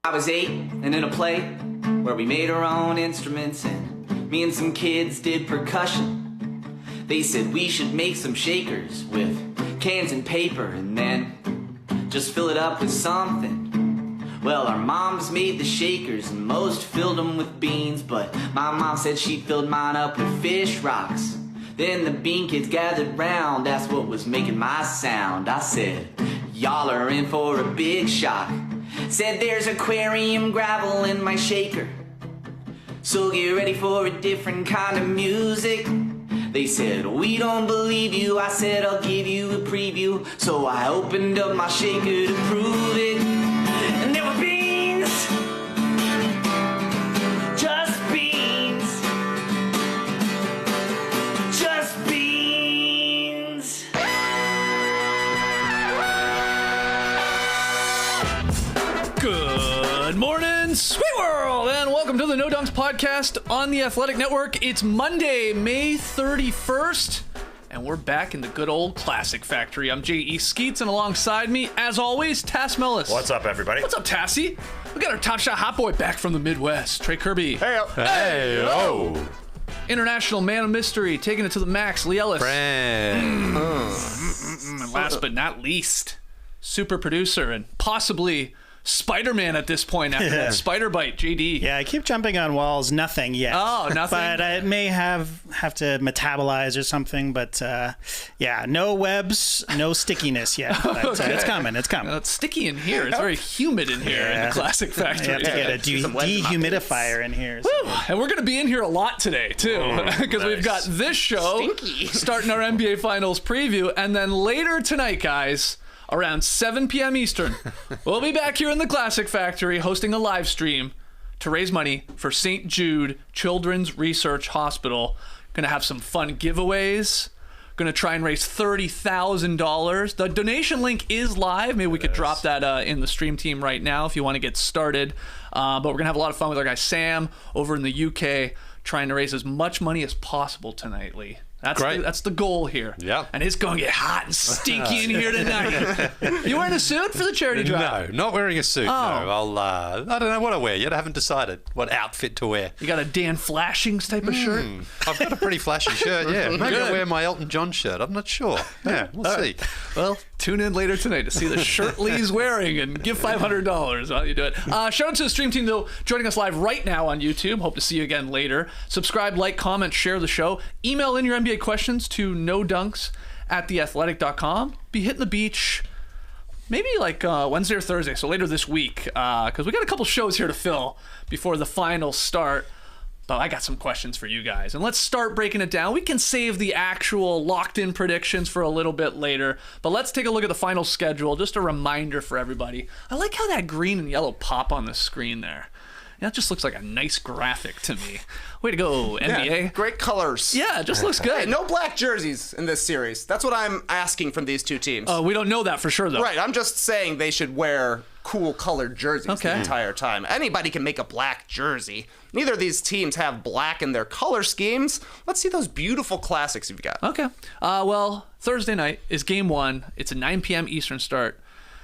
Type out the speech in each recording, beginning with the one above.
I was 8 and in a play where we made our own instruments and me and some kids did percussion. They said we should make some shakers with cans and paper and then just fill it up with something. Well, our moms made the shakers and most filled them with beans, but my mom said she filled mine up with fish rocks. Then the bean kids gathered round, that's what was making my sound. I said, y'all are in for a big shock. Said there's aquarium gravel in my shaker, so get ready for a different kind of music. They said, we don't believe you. I said, I'll give you a preview. So I opened up my shaker to prove it. And there were beans, just beans, just beans. Good morning, sweet world, and welcome to the No Dunks podcast on the Athletic Network. It's Monday, May 31st, and we're back in the good old Classic Factory. I'm J.E. Skeets, and alongside me, as always, Tass Mellis. What's up, everybody? What's up, Tassie? We got our top shot hot boy back from the Midwest, Trey Kirby. Hey, oh. International man of mystery, taking it to the max, Leigh Ellis. Friend. And last but not least, super producer and possibly Spider-Man at this point after that spider bite, JD. Yeah, I keep jumping on walls. Nothing yet. Oh, nothing? But I may have to metabolize or something. But yeah, no webs, no stickiness yet. But Okay. it's coming. It's coming. It's sticky in here. It's very humid in here in the Classic Factory. You have to get a dehumidifier in here. So. And we're going to be in here a lot today, too, because we've got this show starting our NBA Finals preview. And then later tonight, guys, around 7 p.m. Eastern, we'll be back here in the Classic Factory hosting a live stream to raise money for St. Jude Children's Research Hospital. Going to have some fun giveaways. Going to try and raise $30,000. The donation link is live. Maybe we could drop that in the stream team right now if you want to get started. But we're going to have a lot of fun with our guy Sam over in the UK trying to raise as much money as possible tonight, Lee. That's the goal here. Yeah. And it's going to get hot and stinky in here tonight. You wearing a suit for the charity drive? No, not wearing a suit. No, I don't know what I wear yet. I haven't decided what outfit to wear. You got a Dan Flashings type of shirt? I've got a pretty flashy shirt, yeah. Maybe I'll wear my Elton John shirt. I'm not sure. Yeah, we'll see. Well, tune in later tonight to see the shirt Lee's wearing and give $500 while you do it. Shout out to the stream team, though, joining us live right now on YouTube. Hope to see you again later. Subscribe, like, comment, share the show. Email in your NBA questions to nodunks@theathletic.com. Be hitting the beach maybe like Wednesday or Thursday, so later this week, because we got a couple shows here to fill before the finals start. But I got some questions for you guys, and let's start breaking it down. We can save the actual locked-in predictions for a little bit later, but let's take a look at the final schedule. Just a reminder for everybody. I like how that green and yellow pop on the screen there. That just looks like a nice graphic to me. Way to go, NBA. Yeah, great colors. Yeah, it just looks good. Hey, no black jerseys in this series. That's what I'm asking from these two teams. We don't know that for sure, though. Right, I'm just saying they should wear cool colored jerseys the entire time. Anybody can make a black jersey. Neither of these teams have black in their color schemes. Let's see those beautiful classics you've got. Okay. Well, Thursday night is game one. It's a 9 p.m. Eastern start.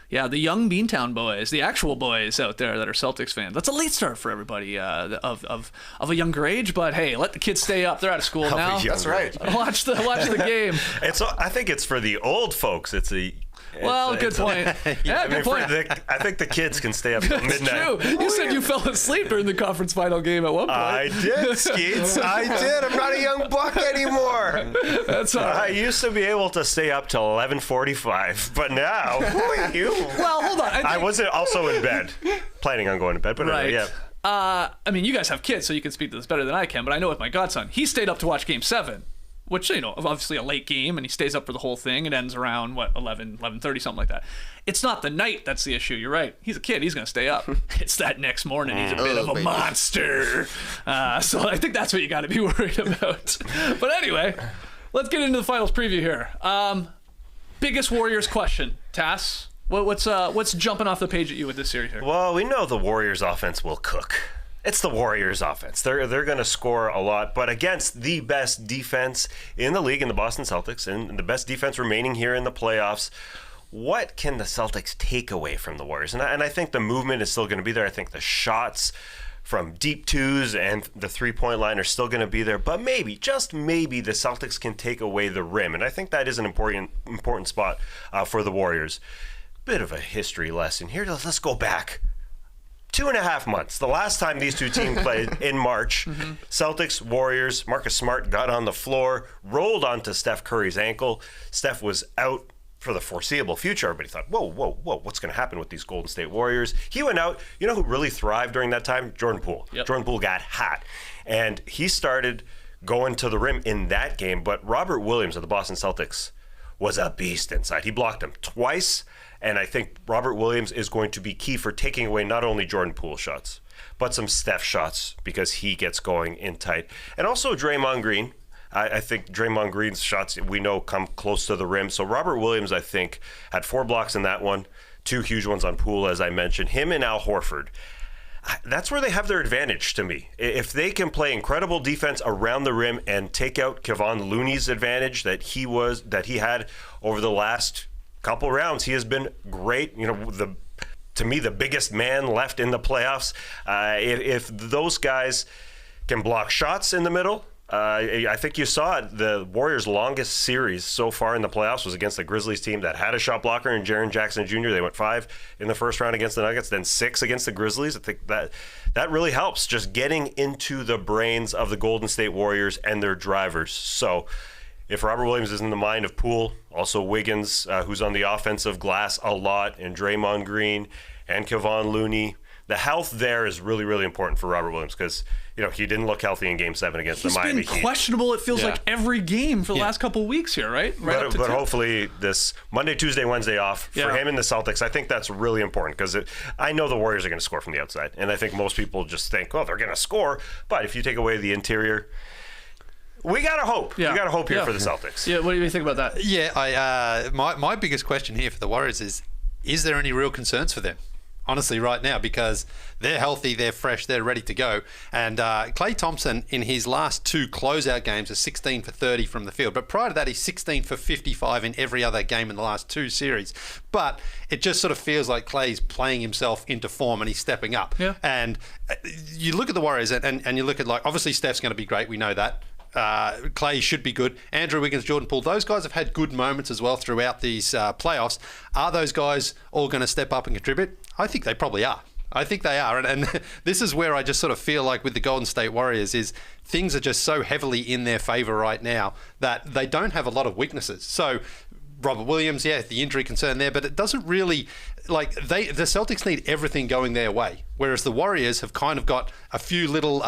Yeah, the young Beantown boys, the actual boys out there that are Celtics fans. That's a late start for everybody of a younger age, but hey, let the kids stay up. They're out of school now. That's right. Watch the game. I think it's for the old folks. Good point. Yeah, good point. I think the kids can stay up till midnight. True. You said you fell asleep during the conference final game at one point. I did, Skeets. I did. I'm not a young buck anymore. That's all right. I used to be able to stay up till 11:45, but now, who are you? Well, hold on. I wasn't also in bed, planning on going to bed, but right. yeah. I mean, you guys have kids, so you can speak to this better than I can, but I know with my godson, he stayed up to watch Game 7. Which, obviously a late game, and he stays up for the whole thing. It ends around, 11:30, something like that. It's not the night that's the issue. You're right. He's a kid. He's going to stay up. It's that next morning. He's a bit of a monster. So I think that's what you got to be worried about. But anyway, let's get into the finals preview here. Biggest Warriors question, Tass. What's jumping off the page at you with this series here? Well, we know the Warriors' offense will cook. It's the Warriors' offense. They're going to score a lot, but against the best defense in the league, in the Boston Celtics, and the best defense remaining here in the playoffs, what can the Celtics take away from the Warriors? And I think the movement is still going to be there. I think the shots from deep twos and the three-point line are still going to be there. But maybe, just maybe, the Celtics can take away the rim. And I think that is an important spot for the Warriors. Bit of a history lesson here. Let's go back 2.5 months. The last time these two teams played in March, Celtics, Warriors, Marcus Smart got on the floor, rolled onto Steph Curry's ankle. Steph was out for the foreseeable future. Everybody thought, whoa, what's going to happen with these Golden State Warriors? He went out. You know who really thrived during that time? Jordan Poole. Yep. Jordan Poole got hot. And he started going to the rim in that game. But Robert Williams of the Boston Celtics was a beast inside. He blocked him twice. And I think Robert Williams is going to be key for taking away not only Jordan Poole shots, but some Steph shots because he gets going in tight. And also Draymond Green. I think Draymond Green's shots, we know, come close to the rim. So Robert Williams, I think, had 4 blocks in that one, 2 huge ones on Poole, as I mentioned. Him and Al Horford, that's where they have their advantage to me. If they can play incredible defense around the rim and take out Kevon Looney's advantage that he had over the last couple rounds, he has been great. You know, to me, the biggest man left in the playoffs. If those guys can block shots in the middle, I think you saw it. The Warriors' longest series so far in the playoffs was against the Grizzlies team that had a shot blocker in Jaren Jackson Jr. They went 5 in the first round against the Nuggets, then 6 against the Grizzlies. I think that really helps, just getting into the brains of the Golden State Warriors and their drivers. So if Robert Williams is in the mind of Poole, also Wiggins, who's on the offensive glass a lot, and Draymond Green and Kevon Looney, the health there is really, really important for Robert Williams because, you know, he didn't look healthy in Game 7 against the Miami Heat. He's been questionable, it feels like, every game for the last couple of weeks here, right? But hopefully this Monday, Tuesday, Wednesday off for him and the Celtics, I think that's really important because I know the Warriors are going to score from the outside. And I think most people just think, oh, they're going to score. But if you take away the interior, we got to hope. Yeah. We got to hope here for the Celtics. Yeah, what do you think about that? Yeah, my biggest question here for the Warriors is there any real concerns for them? Honestly, right now, because they're healthy, they're fresh, they're ready to go. And Klay Thompson, in his last 2 closeout games, is 16 for 30 from the field. But prior to that, he's 16 for 55 in every other game in the last 2 series. But it just sort of feels like Klay's playing himself into form and he's stepping up. Yeah. And you look at the Warriors and you look at, like, obviously Steph's going to be great. We know that. Klay should be good. Andrew Wiggins, Jordan Poole, those guys have had good moments as well throughout these playoffs. Are those guys all going to step up and contribute? I think they probably are. I think they are. And this is where I just sort of feel like with the Golden State Warriors is things are just so heavily in their favor right now that they don't have a lot of weaknesses. So Robert Williams, the injury concern there, but it doesn't really, like, the Celtics need everything going their way, whereas the Warriors have kind of got a few little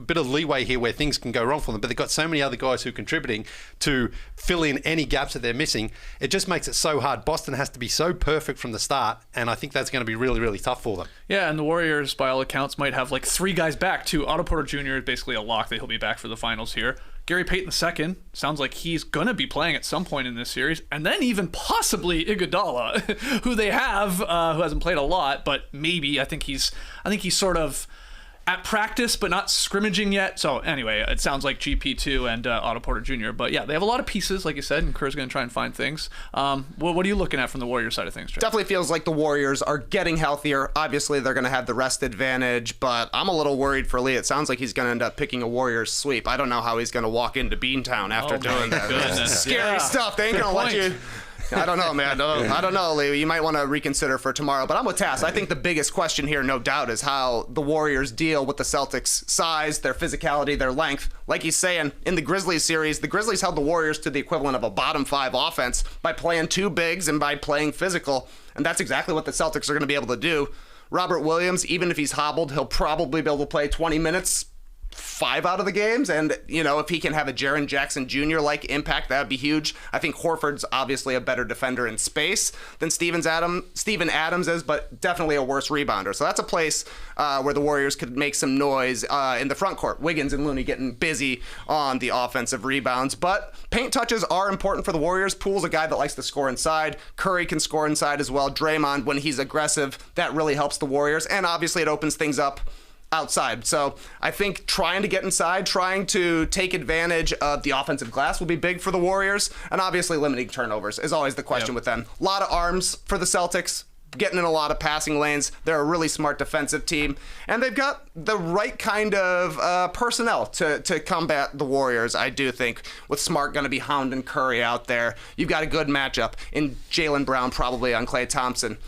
bit of leeway here where things can go wrong for them, but they've got so many other guys who are contributing to fill in any gaps that they're missing. It just makes it so hard. Boston has to be so perfect from the start, and I think that's going to be really, really tough for them. Yeah, and the Warriors, by all accounts, might have like 3 guys back, too. Otto Porter Jr. is basically a lock that he'll be back for the finals here. Gary Payton II sounds like he's going to be playing at some point in this series. And then even possibly Iguodala, who they have, who hasn't played a lot, but maybe. I think he's sort of at practice, but not scrimmaging yet. So anyway, it sounds like GP2 and Otto Porter Jr. But yeah, they have a lot of pieces, like you said, and Kerr's going to try and find things. What are you looking at from the Warriors side of things, Trey? Definitely feels like the Warriors are getting healthier. Obviously, they're going to have the rest advantage, but I'm a little worried for Leigh. It sounds like he's going to end up picking a Warriors sweep. I don't know how he's going to walk into Beantown after doing that. Goodness. Scary stuff. They ain't going to let you... I don't know, man. I don't know, Leigh. You might want to reconsider for tomorrow. But I'm with Tass. I think the biggest question here, no doubt, is how the Warriors deal with the Celtics' size, their physicality, their length. Like he's saying, in the Grizzlies series, the Grizzlies held the Warriors to the equivalent of a bottom 5 offense by playing 2 bigs and by playing physical. And that's exactly what the Celtics are going to be able to do. Robert Williams, even if he's hobbled, he'll probably be able to play 20 minutes 5 out of the games, and if he can have a Jaren Jackson Jr. like impact, that would be huge. I think Horford's obviously a better defender in space than Steven Adams is, but definitely a worse rebounder. So that's a place where the Warriors could make some noise in the front court. Wiggins and Looney getting busy on the offensive rebounds, but paint touches are important for the Warriors. Poole's a guy that likes to score inside. Curry can score inside as well. Draymond, when he's aggressive, that really helps the Warriors, and obviously it opens things up outside. So I think trying to get inside, trying to take advantage of the offensive glass will be big for the Warriors. And obviously limiting turnovers is always the question with them. A lot of arms for the Celtics, getting in a lot of passing lanes. They're a really smart defensive team. And they've got the right kind of personnel to combat the Warriors, I do think, with Smart going to be hounding Curry out there. You've got a good matchup in Jaylen Brown probably on Klay Thompson.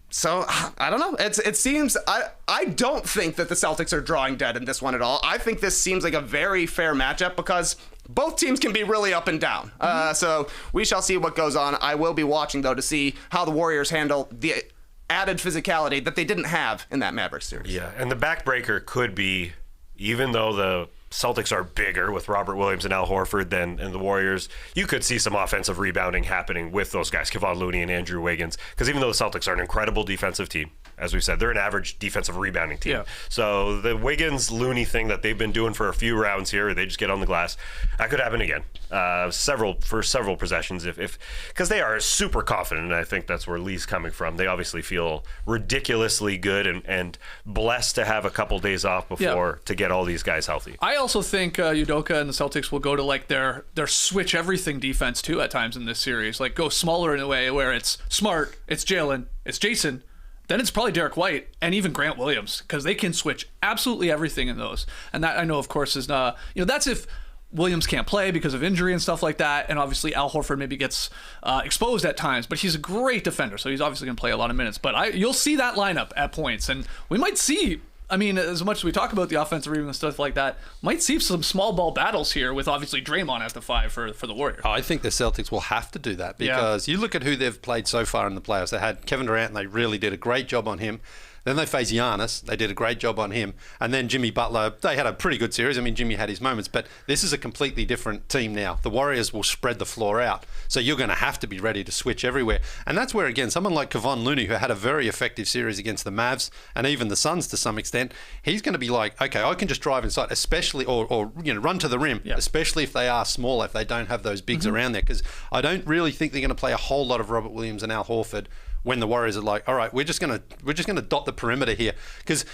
So, I don't know. It seems, I don't think that the Celtics are drawing dead in this one at all. I think this seems like a very fair matchup because both teams can be really up and down. So we shall see what goes on. I will be watching, though, to see how the Warriors handle the added physicality that they didn't have in that Mavericks series. Yeah, and the backbreaker could be, even though the Celtics are bigger with Robert Williams and Al Horford than the Warriors, you could see some offensive rebounding happening with those guys, Kevon Looney and Andrew Wiggins, because even though the Celtics are an incredible defensive team, as we said, they're an average defensive rebounding team. Yeah. So the Wiggins-Looney thing that they've been doing for a few rounds here, they just get on the glass, that could happen again. Several possessions, if because they are super confident, and I think that's where Leigh's coming from. They obviously feel ridiculously good and blessed to have a couple days off before to get all these guys healthy. I also think Udoka and the Celtics will go to like their switch everything defense too at times in this series, like go smaller in a way where it's Smart, it's Jalen, it's Jason. Then it's probably Derek White and even Grant Williams because they can switch absolutely everything in those. And that I know, of course, is that's if Williams can't play because of injury and stuff like that. And obviously Al Horford maybe gets exposed at times, but he's a great defender, so he's obviously going to play a lot of minutes. But you'll see that lineup at points, and we might see. I mean, as much as we talk about the offensive rebound and stuff like that, might see some small ball battles here with obviously Draymond at the 5 for the Warriors. I think the Celtics will have to do that because you look at who they've played so far in the playoffs. They had Kevin Durant, and they really did a great job on him. Then they faced Giannis. They did a great job on him. And then Jimmy Butler, they had a pretty good series. I mean, Jimmy had his moments, but this is a completely different team now. The Warriors will spread the floor out. So you're going to have to be ready to switch everywhere. And that's where, again, someone like Kevon Looney, who had a very effective series against the Mavs and even the Suns to some extent, he's going to be like, okay, I can just drive inside, especially, or run to the rim, especially if they are smaller, if they don't have those bigs around there. Because I don't really think they're going to play a whole lot of Robert Williams and Al Horford when the Warriors are like, all right, we're just gonna dot the perimeter here, because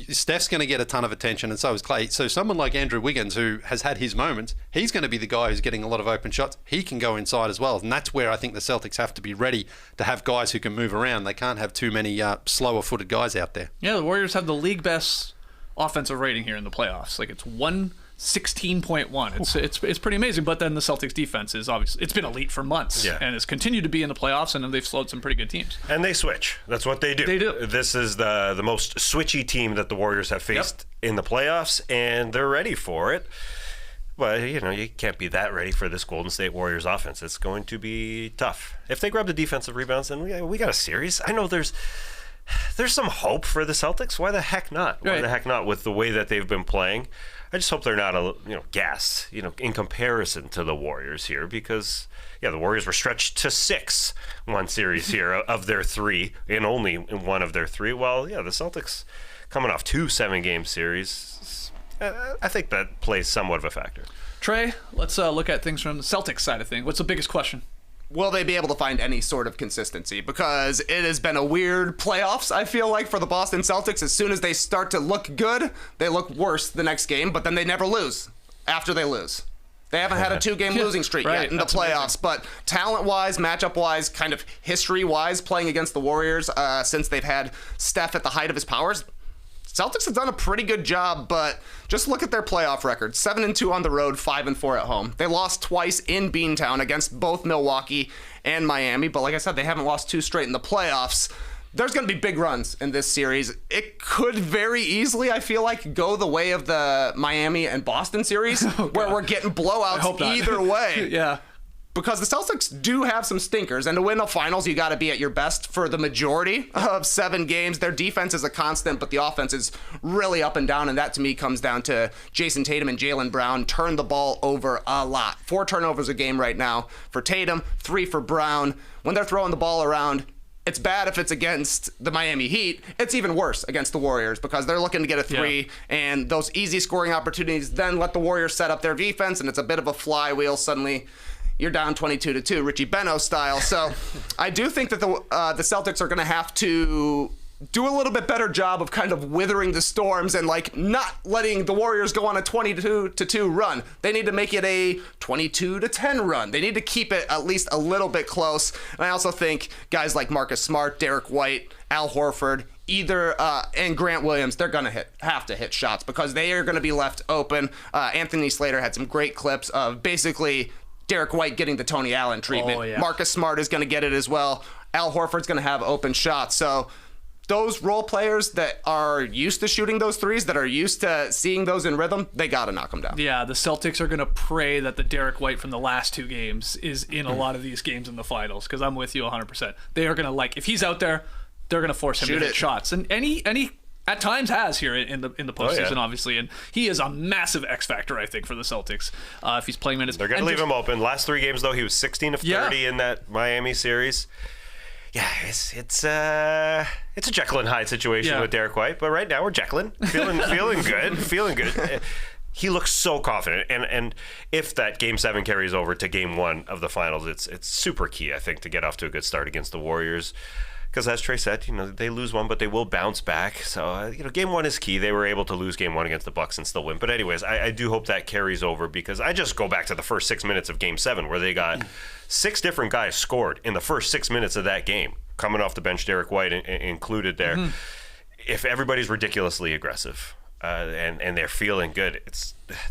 Steph's going to get a ton of attention, and so is Klay. So someone like Andrew Wiggins, who has had his moments, he's going to be the guy who's getting a lot of open shots. He can go inside as well, and that's where I think the Celtics have to be ready to have guys who can move around. They can't have too many slower-footed guys out there. Yeah, the Warriors have the league best offensive rating here in the playoffs. Like it's 116.1. It's pretty amazing. But then the Celtics defense is obviously, it's been elite for months, and it's continued to be in the playoffs, and they've slowed some pretty good teams. And they switch. That's what they do. They do. This is the most switchy team that the Warriors have faced in the playoffs, and they're ready for it. But, you can't be that ready for this Golden State Warriors offense. It's going to be tough. If they grab the defensive rebounds, then we got a series. I know there's some hope for the Celtics. Why the heck not? Why the heck not with the way that they've been playing? I just hope they're not gassed, in comparison to the Warriors here, because the Warriors were stretched to 6 one series here of their 3, and only in one of their 3. Well, the Celtics coming off 2 7-game series, I think that plays somewhat of a factor. Trey, let's look at things from the Celtics side of things. What's the biggest question? Will they be able to find any sort of consistency? Because it has been a weird playoffs, I feel like, for the Boston Celtics. As soon as they start to look good, they look worse the next game, but then they never lose after they lose. They haven't had a 2-game losing streak yet in the playoffs, but talent-wise, matchup-wise, kind of history-wise, playing against the Warriors since they've had Steph at the height of his powers, Celtics have done a pretty good job, but just look at their playoff record. 7-2 on the road, 5-4 at home. They lost twice in Beantown against both Milwaukee and Miami, but like I said, they haven't lost 2 straight in the playoffs. There's going to be big runs in this series. It could very easily, I feel like, go the way of the Miami and Boston series, where we're getting blowouts either way. Because the Celtics do have some stinkers, and to win the finals, you got to be at your best for the majority of 7 games. Their defense is a constant, but the offense is really up and down, and that to me comes down to Jason Tatum and Jaylen Brown turn the ball over a lot. 4 turnovers a game right now for Tatum, 3 for Brown. When they're throwing the ball around, it's bad if it's against the Miami Heat. It's even worse against the Warriors because they're looking to get a 3, and those easy scoring opportunities then let the Warriors set up their defense, and it's a bit of a flywheel. Suddenly you're down 22-2, Richie Beno style. So I do think that the Celtics are going to have to do a little bit better job of kind of withering the storms and like not letting the Warriors go on a 22-2 run. They need to make it a 22-10 run. They need to keep it at least a little bit close. And I also think guys like Marcus Smart, Derek White, Al Horford, and Grant Williams, they're going to have to hit shots because they are going to be left open. Anthony Slater had some great clips of basically Derek White getting the Tony Allen treatment. Oh, yeah. Marcus Smart is going to get it as well. Al Horford's going to have open shots. So those role players that are used to shooting those threes, that are used to seeing those in rhythm, they got to knock them down. Yeah, the Celtics are going to pray that the Derek White from the last 2 games is in a lot of these games in the finals, because I'm with you 100%. They are going to, like, if he's out there, they're going to force him to hit shots. And he at times has here in the postseason, obviously. And he is a massive X factor, I think, for the Celtics if he's playing minutes. They're going to leave him open. Last 3 games, though, he was 16 of 30 in that Miami series. Yeah, it's a Jekyll and Hyde situation with Derek White, but right now we're Jekyllin, feeling good. He looks so confident, and if that Game 7 carries over to Game 1 of the finals, it's super key, I think, to get off to a good start against the Warriors. Because as Trey said, they lose one, but they will bounce back. So, Game 1 is key. They were able to lose Game 1 against the Bucks and still win. But anyways, I do hope that carries over, because I just go back to the first 6 minutes of Game 7 where they got 6 different guys scored in the first 6 minutes of that game. Coming off the bench, Derek White included there. Mm-hmm. If everybody's ridiculously aggressive and they're feeling good,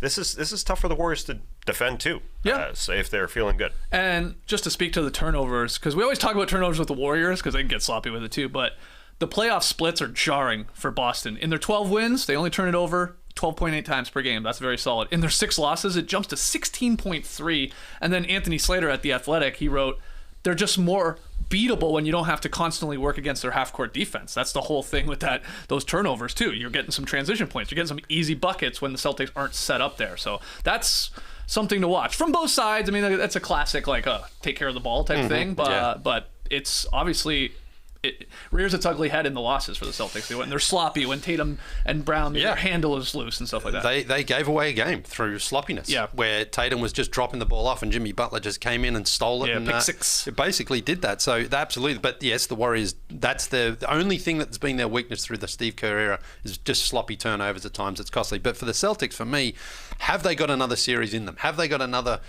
this is tough for the Warriors to defend too. Yeah. So if they're feeling good. And just to speak to the turnovers, because we always talk about turnovers with the Warriors because they can get sloppy with it too, but the playoff splits are jarring for Boston. In their 12 wins, they only turn it over 12.8 times per game. That's very solid. In their 6 losses, it jumps to 16.3. And then Anthony Slater at The Athletic, he wrote, they're just more beatable when you don't have to constantly work against their half-court defense. That's the whole thing with those turnovers, too. You're getting some transition points. You're getting some easy buckets when the Celtics aren't set up there. So that's something to watch from both sides. I mean, that's a classic, like, take care of the ball type thing. But it's obviously... It rears its ugly head in the losses for the Celtics. They're sloppy when Tatum and Brown, their handle is loose and stuff like that. They gave away a game through sloppiness. Yeah. Where Tatum was just dropping the ball off and Jimmy Butler just came in and stole it. Yeah, and pick 6. It basically did that. So absolutely. But yes, the Warriors, that's the only thing that's been their weakness through the Steve Kerr era is just sloppy turnovers at times. It's costly. But for the Celtics, for me, have they got another series in them? Have they got another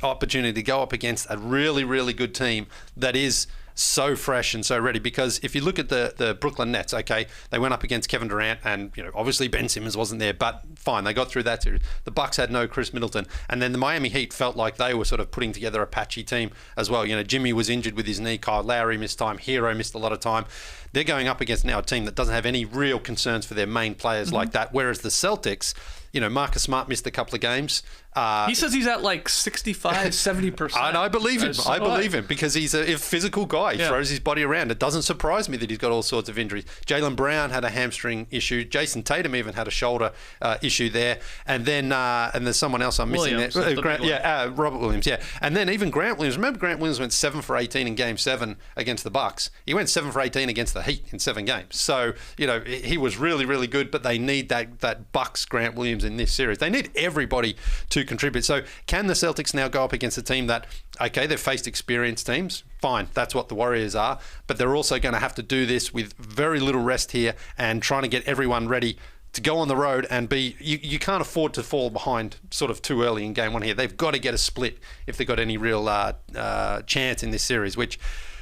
opportunity to go up against a really, really good team that is so fresh and so ready? Because if you look at the Brooklyn Nets, okay, they went up against Kevin Durant and obviously Ben Simmons wasn't there, but fine, they got through that series. The Bucks had no Chris Middleton, and then the Miami Heat felt like they were sort of putting together a patchy team as well. Jimmy was injured with his knee, Kyle Lowry missed time, Herro missed a lot of time. They're going up against now a team that doesn't have any real concerns for their main players like that, whereas the Celtics, Marcus Smart missed a couple of games. He says he's at like 65, 70%. And I believe him. I believe him because he's a physical guy. He throws his body around. It doesn't surprise me that he's got all sorts of injuries. Jaylen Brown had a hamstring issue. Jason Tatum even had a shoulder issue there. And then and there's someone else I'm missing there. Robert Williams, And then even Grant Williams. Remember Grant Williams went 7 for 18 in Game 7 against the Bucks. He went 7 for 18 against the Heat in 7 games. So, he was really, really good, but they need that Bucks Grant Williams in this series. They need everybody to contribute. So can the Celtics now go up against a team that, okay, they've faced experienced teams, fine, that's what the Warriors are, but they're also going to have to do this with very little rest here and trying to get everyone ready to go on the road and you can't afford to fall behind sort of too early in Game 1 here. They've got to get a split if they've got any real chance in this series, which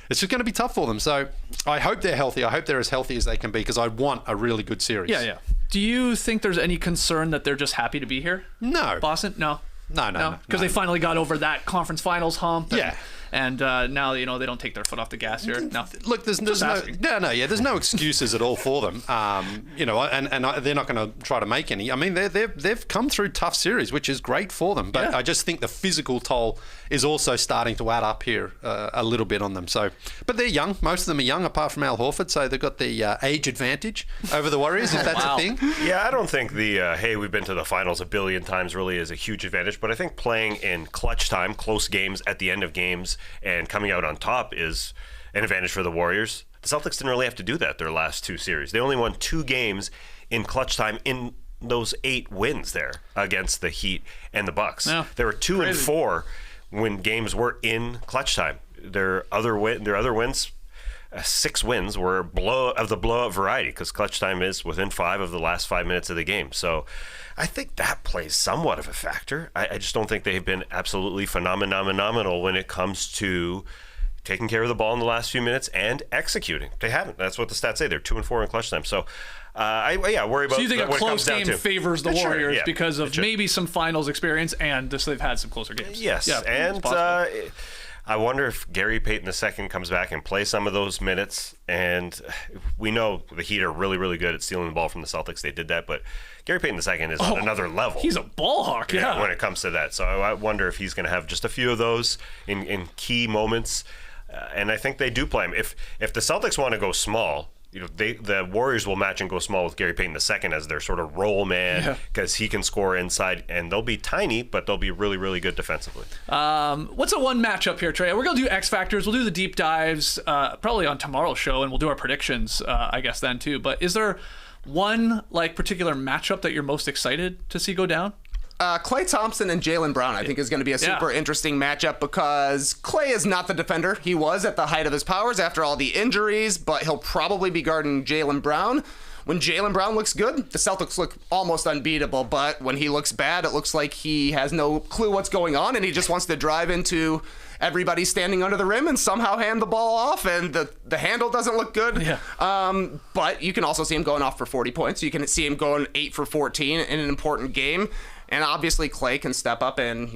it's just going to be tough for them. So I hope they're healthy. I hope they're as healthy as they can be because I want a really good series. Yeah. Do you think there's any concern that they're just happy to be here? No. Boston? No. No. Because they finally got over that conference finals hump. Yeah. And now they don't take their foot off the gas here. No, look, there's no excuses at all for them. And they're not going to try to make any. I mean, they've come through tough series, which is great for them. But I just think the physical toll is also starting to add up here a little bit on them. So, but they're young. Most of them are young, apart from Al Horford. So they've got the age advantage over the Warriors, if that's a thing. Yeah, I don't think the hey, we've been to the finals a billion times really is a huge advantage. But I think playing in clutch time, close games at the end of games, and coming out on top is an advantage for the Warriors. The Celtics didn't really have to do that their last 2 series. They only won 2 games in clutch time in those 8 wins there against the Heat and the Bucks. Yeah, there were 2 and 4 when games were in clutch time. Their other wins, 6 wins were of the blowout variety because clutch time is within 5 of the last 5 minutes of the game. So I think that plays somewhat of a factor. I just don't think they've been absolutely phenomenal when it comes to taking care of the ball in the last few minutes and executing. They haven't. That's what the stats say. They're 2-4 in clutch time. So I worry about. So you think a what close game favors the Warriors yeah, because of maybe some finals experience and just they've had some closer games? Yes, yeah, and I wonder if Gary Payton II comes back and plays some of those minutes. And we know the Heat are really, really good at stealing the ball from the Celtics. They did that, but Gary Payton II is on another level. He's a ball hawk, yeah. When it comes to that. So I wonder if he's going to have just a few of those in key moments. And I think they do play him. If the Celtics want to go small, the Warriors will match and go small with Gary Payton II as their sort of roll man because he can score inside, and they'll be tiny, but they'll be really, really good defensively. What's a one matchup here, Trey? We're going to do X Factors. We'll do the deep dives probably on tomorrow's show, and we'll do our predictions, I guess, then too. But is there one particular matchup that you're most excited to see go down? Klay Thompson and Jaylen Brown, I think, is going to be a super interesting matchup because Klay is not the defender he was at the height of his powers after all the injuries, but he'll probably be guarding Jaylen Brown. When Jaylen Brown looks good, the Celtics look almost unbeatable, but when he looks bad, it looks like he has no clue what's going on, and he just wants to drive into everybody standing under the rim and somehow hand the ball off, and the handle doesn't look good. Yeah. But you can also see him going off for 40 points. You can see him going 8 for 14 in an important game. And obviously Klay can step up and,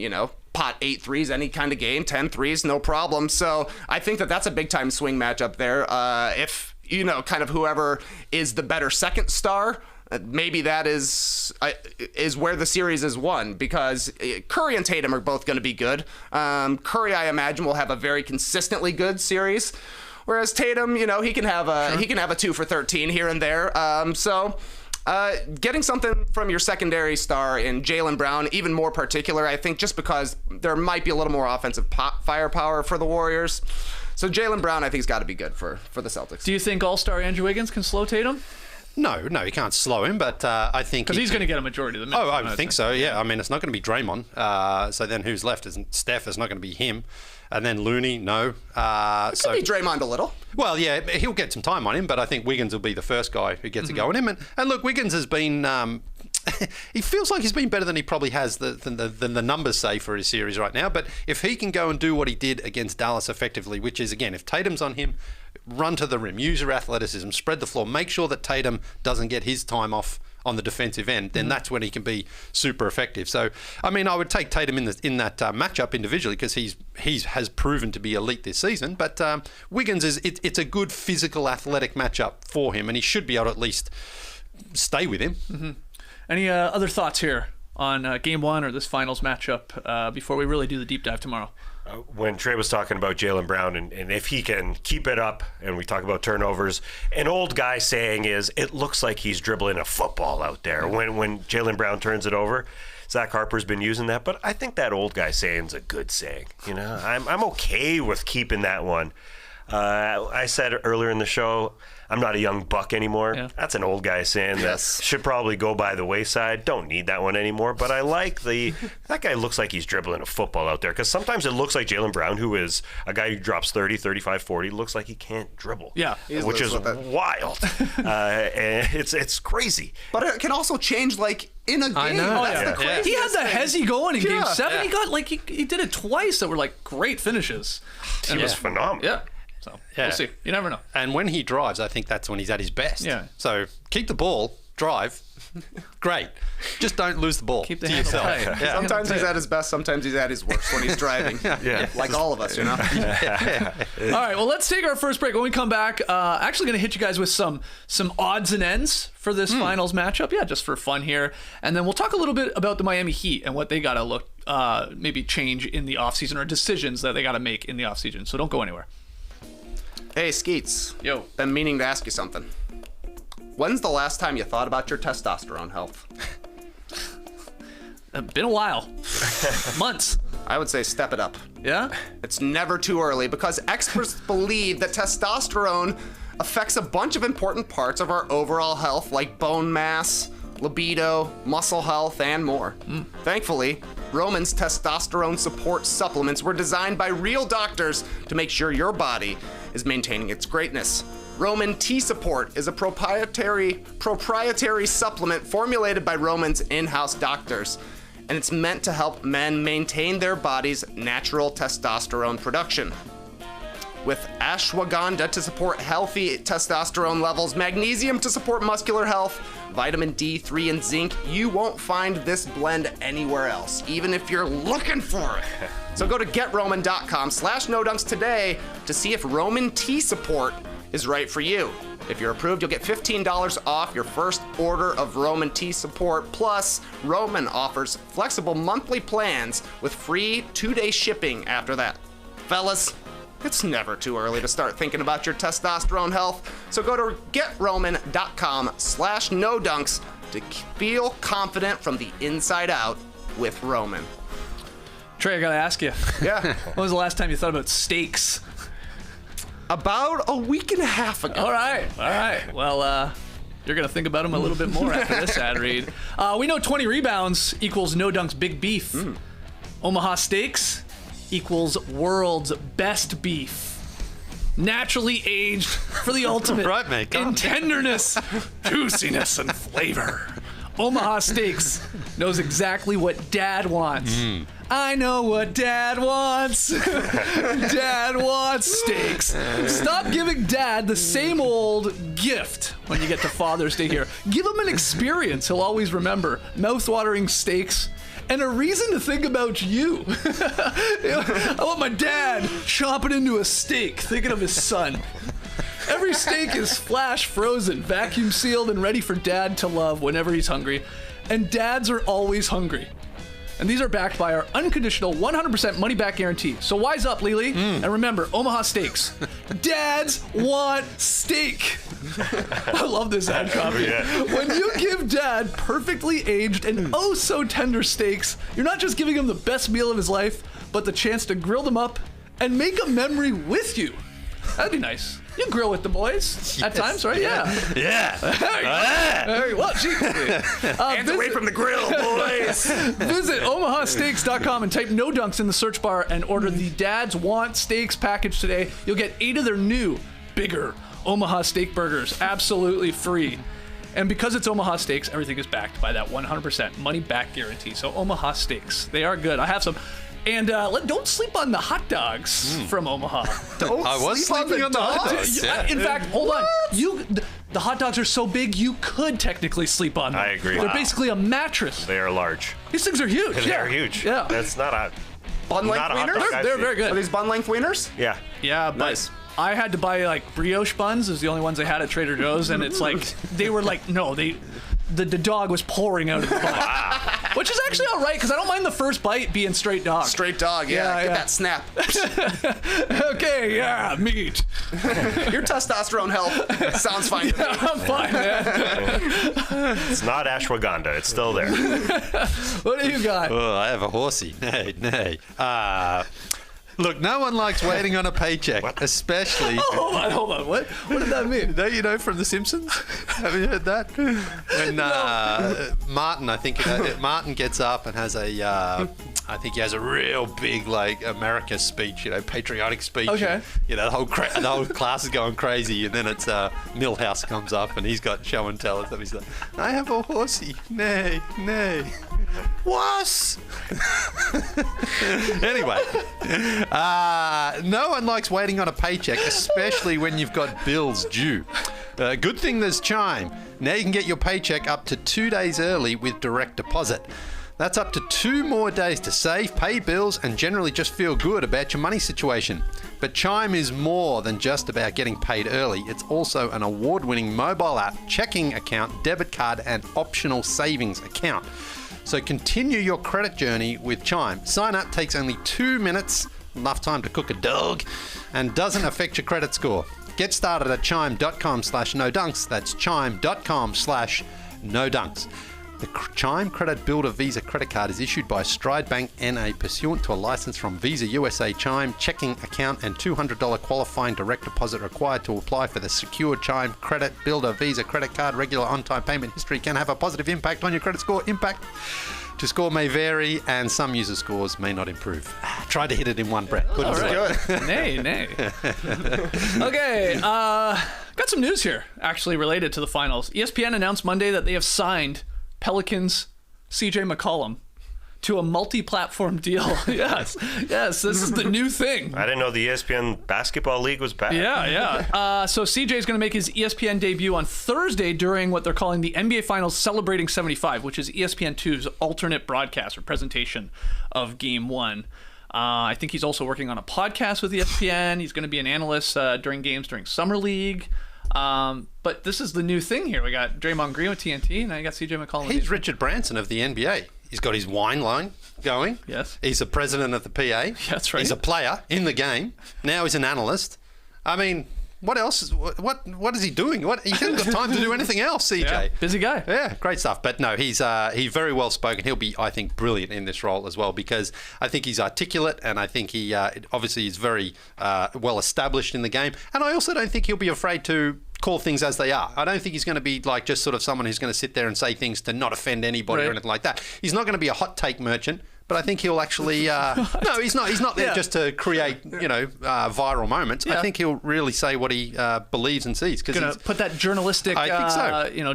pot 8 threes any kind of game, 10 threes, no problem. So I think that's a big time swing matchup there. If, kind of whoever is the better second star, maybe that is where the series is won because Curry and Tatum are both going to be good. Curry, I imagine, will have a very consistently good series. Whereas Tatum, he can have a 2 for 13 here and there. Getting something from your secondary star in Jaylen Brown, even more particular, I think, just because there might be a little more offensive firepower for the Warriors. So Jaylen Brown, I think, has got to be good for the Celtics. Do you think All-Star Andrew Wiggins can slow Tatum? No, you can't slow him, but I think... Because he's going to get a majority of the minutes. I would think so, yeah. I mean, it's not going to be Draymond. So then who's left? Isn't Steph? It's not going to be him. And then Looney, no. It could be Draymond a little. Well, yeah, he'll get some time on him, but I think Wiggins will be the first guy who gets a go on him. And look, Wiggins has been... he feels like he's been better than he probably has than the numbers say for his series right now. But if he can go and do what he did against Dallas effectively, which is, again, if Tatum's on him, run to the rim, use your athleticism, spread the floor, make sure that Tatum doesn't get his time off on the defensive end, then that's when he can be super effective. So, I mean, I would take Tatum in that matchup individually because he has proven to be elite this season. But Wiggins it's a good physical, athletic matchup for him, and he should be able to at least stay with him. Mm-hmm. Any other thoughts here on Game 1 or this finals matchup before we really do the deep dive tomorrow? When Trey was talking about Jaylen Brown and if he can keep it up, and we talk about turnovers, an old guy saying is, it looks like he's dribbling a football out there when Jaylen Brown turns it over. Zach Harper's been using that, but I think that old guy saying's a good saying. I'm okay with keeping that one. I said earlier in the show, I'm not a young buck anymore. Yeah. That's an old guy saying that should probably go by the wayside. Don't need that one anymore. But I like that guy looks like he's dribbling a football out there because sometimes it looks like Jaylen Brown, who is a guy who drops 30, 35, 40, looks like he can't dribble. Yeah. Which is wild. And it's crazy. But it can also change in a game. I know. That's the craziest He had the hezzy going in Game 7. Yeah. He got he did it twice that were great finishes. He was phenomenal. Yeah. So we'll see. You never know. And when he drives, I think that's when he's at his best. Yeah. So keep the ball, drive. Great. Just don't lose the ball. Keep the to handle yourself. tight. Yeah. Sometimes he's at his best, sometimes he's at his worst when he's driving. Like all of us, All right, well, let's take our first break. When we come back, actually going to hit you guys with some odds and ends for this finals matchup. Yeah, just for fun here. And then we'll talk a little bit about the Miami Heat and what they got to maybe change in the offseason or decisions that they got to make in the offseason. So don't go anywhere. Hey, Skeets. Yo. Been meaning to ask you something. When's the last time you thought about your testosterone health? Been a while. Months. I would say step it up. Yeah? It's never too early because experts believe that testosterone affects a bunch of important parts of our overall health like bone mass, libido, muscle health, and more. Thankfully, Roman's testosterone support supplements were designed by real doctors to make sure your body is maintaining its greatness. Roman T-Support is a proprietary supplement formulated by Roman's in-house doctors, and it's meant to help men maintain their body's natural testosterone production. With ashwagandha to support healthy testosterone levels, magnesium to support muscular health, vitamin D3 and zinc, you won't find this blend anywhere else, even if you're looking for it. So go to GetRoman.com/NoDunks today to see if Roman T-Support is right for you. If you're approved, you'll get $15 off your first order of Roman T-Support. Plus, Roman offers flexible monthly plans with free 2-day shipping after that. Fellas, it's never too early to start thinking about your testosterone health. So go to GetRoman.com/NoDunks to feel confident from the inside out with Roman. Trey, I gotta ask you. Yeah. When was the last time you thought about steaks? About a week and a half ago. All right. Well, you're going to think about them a little bit more after this ad read. We know 20 rebounds equals No Dunk's big beef. Omaha Steaks equals world's best beef. Naturally aged for the ultimate Right, mate, in tenderness, juiciness, and flavor. Omaha Steaks knows exactly what Dad wants. I know what Dad wants. Dad wants steaks. Stop giving Dad the same old gift when you get to Father's Day here. Give him an experience he'll always remember. Mouth-watering steaks and a reason to think about you. I want my dad chomping into a steak, thinking of his son. Every steak is flash frozen, vacuum sealed, and ready for Dad to love whenever he's hungry. And dads are always hungry. And these are backed by our unconditional 100% money-back guarantee. So wise up, Leigh. And remember, Omaha Steaks. Dads want steak. I love this ad copy. Yeah. When you give Dad perfectly aged and oh-so-tender steaks, you're not just giving him the best meal of his life, but the chance to grill them up and make a memory with you. That'd be nice. You grill with the boys at times, right? Yeah. Well, geez. Hands away from the grill, boys. Visit omahasteaks.com and type No Dunks in the search bar and order the Dads Want Steaks package today. You'll get 8 of their new, bigger Omaha Steak burgers absolutely free. And because it's Omaha Steaks, everything is backed by that 100% money-back guarantee. So Omaha Steaks, they are good. I have some. And don't sleep on the hot dogs from Omaha. I was sleeping on the hot dogs. Yeah. In fact, hold on. The hot dogs are so big, you could technically sleep on them. I agree. They're Wow. basically a mattress. They are large. These things are huge. They're huge. Yeah. That's not a Bun length not a hot wieners? dog I've They're seen. very good. Are these bun length wieners? Yeah. Yeah, but Nice. I had to buy like brioche buns. Is the only ones they had at Trader Joe's, and it's like they were like the dog was pouring out of the bun, which is actually all right because I don't mind the first bite being straight dog. Straight dog, yeah. Get that snap. Okay, yeah, meat. Your testosterone health sounds fine. I'm fine, man. It's not ashwagandha. It's still there. What do you got? Oh, I have a horsey. Nay. Look, no one likes waiting on a paycheck, especially. Hold on. What did that mean? Don't you know from The Simpsons? Have you heard that? When Martin, I think Martin gets up and has I think he has a real big like America speech, patriotic speech. Okay. And, the whole class is going crazy, and then it's Milhouse comes up and he's got show and tell and stuff. He's like, I have a horsey. Nay. What? Anyway, no one likes waiting on a paycheck, especially when you've got bills due. Good thing there's Chime. Now you can get your paycheck up to 2 days early with direct deposit. That's up to 2 more days to save, pay bills, and generally just feel good about your money situation. But Chime is more than just about getting paid early. It's also an award-winning mobile app, checking account, debit card, and optional savings account. So continue your credit journey with Chime. Sign up takes only 2 minutes, enough time to cook a dog, and doesn't affect your credit score. Get started at chime.com/nodunks. That's chime.com/nodunks. The Chime Credit Builder Visa credit card is issued by Stride Bank NA pursuant to a license from Visa USA. Chime checking account and $200 qualifying direct deposit required to apply for the secured Chime Credit Builder Visa credit card. Regular on-time payment history can have a positive impact on your credit score. To score may vary, and some user scores may not improve. Try to hit it in one breath. Couldn't All do it. right. Nay. Okay, got some news here, actually, related to the finals. ESPN announced Monday that they have signed Pelicans' CJ McCollum to a multi-platform deal. Yes, this is the new thing. I didn't know the ESPN Basketball League was back. Yeah. So CJ is going to make his ESPN debut on Thursday during what they're calling the NBA Finals Celebrating 75, which is ESPN2's alternate broadcast or presentation of Game 1. I think he's also working on a podcast with ESPN. He's going to be an analyst during games during Summer League. But this is the new thing here. We got Draymond Green with TNT, and now you got CJ McCollum. He's Richard Branson of the NBA. He's got his wine line going. Yes. He's the president of the PA. That's right. He's a player in the game. Now he's an analyst. I mean, what else? What is he doing? He hasn't got time to do anything else, CJ. Yeah, busy guy. Yeah, great stuff. But no, he's very well spoken. He'll be, I think, brilliant in this role as well, because I think he's articulate, and I think he obviously is very well established in the game. And I also don't think he'll be afraid to call things as they are. I don't think he's going to be like just sort of someone who's going to sit there and say things to not offend anybody or anything like that. He's not going to be a hot take merchant. But I think he'll actually no, he's not there just to create viral moments. I think he'll really say what he believes and sees. Going to put that journalistic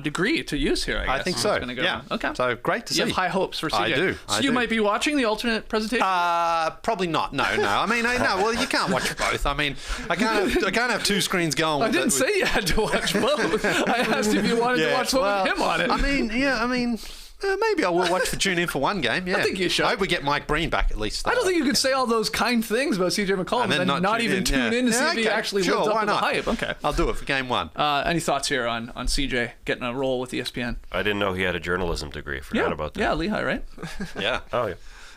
degree to use here. I think so. Yeah. Okay. So great to see. You have high hopes for CJ. I do. So you might be watching the alternate presentation. Probably not. No. I mean, no. Well, you can't watch both. I mean, I can't have two screens going. I didn't say you had to watch both. I asked if you wanted to watch one with him on it. I mean. Maybe I will watch for tune in for one game. Yeah, I think you should. I hope we get Mike Breen back at least. I don't think you could say all those kind things about CJ McCollum and then not even tune in to see if he actually lives up to the hype. Okay, I'll do it for game 1. Any thoughts here on CJ getting a role with ESPN? I didn't know he had a journalism degree. Forgot about that. Yeah, Lehigh, right? Yeah. Oh yeah.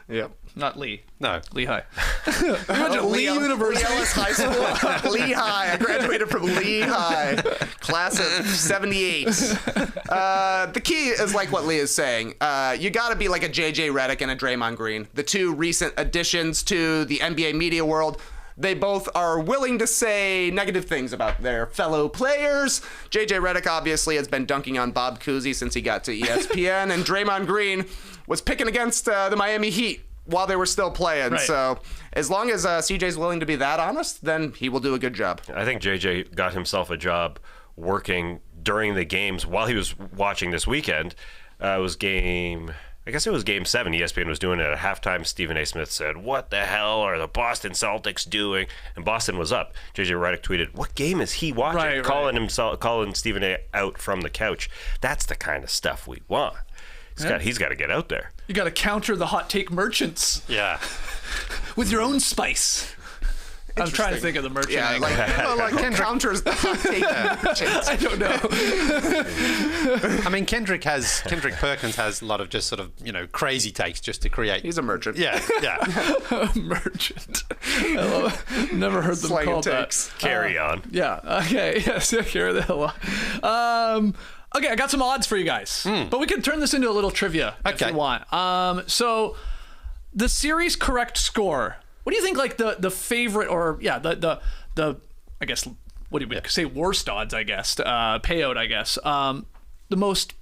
Yep. Not Leigh. No. Lehigh. Leigh University. Ellis High School. Lehigh. I graduated from Lehigh. Class of 78. The key is like what Leigh is saying. You got to be like a J.J. Redick and a Draymond Green. The two recent additions to the NBA media world. They both are willing to say negative things about their fellow players. J.J. Redick obviously has been dunking on Bob Cousy since he got to ESPN, and Draymond Green was picking against the Miami Heat while they were still playing. Right. So as long as CJ's willing to be that honest, then he will do a good job. I think JJ got himself a job working during the games while he was watching this weekend. It was game 7. ESPN was doing it at halftime. Stephen A. Smith said, "What the hell are the Boston Celtics doing?" And Boston was up. JJ Redick tweeted, "What game is he watching?" Calling Stephen A. out from the couch. That's the kind of stuff we want. He's got to get out there. You got to counter the hot take merchants. Yeah. With your own spice. I'm trying to think of the merchant. Yeah, like Kendrick counters the hot take merchants. I don't know. I mean, Kendrick Perkins has a lot of just sort of, crazy takes just to create. He's a merchant. Yeah. Merchant. Never heard them called that. Carry on. Yeah. Okay. Yes. Carry the hell on. Okay, I got some odds for you guys, but we can turn this into a little trivia if you want. So, the series correct score. What do you think? Like the favorite, or the I guess what do you say? Worst odds, I guess. Payout, I guess. The most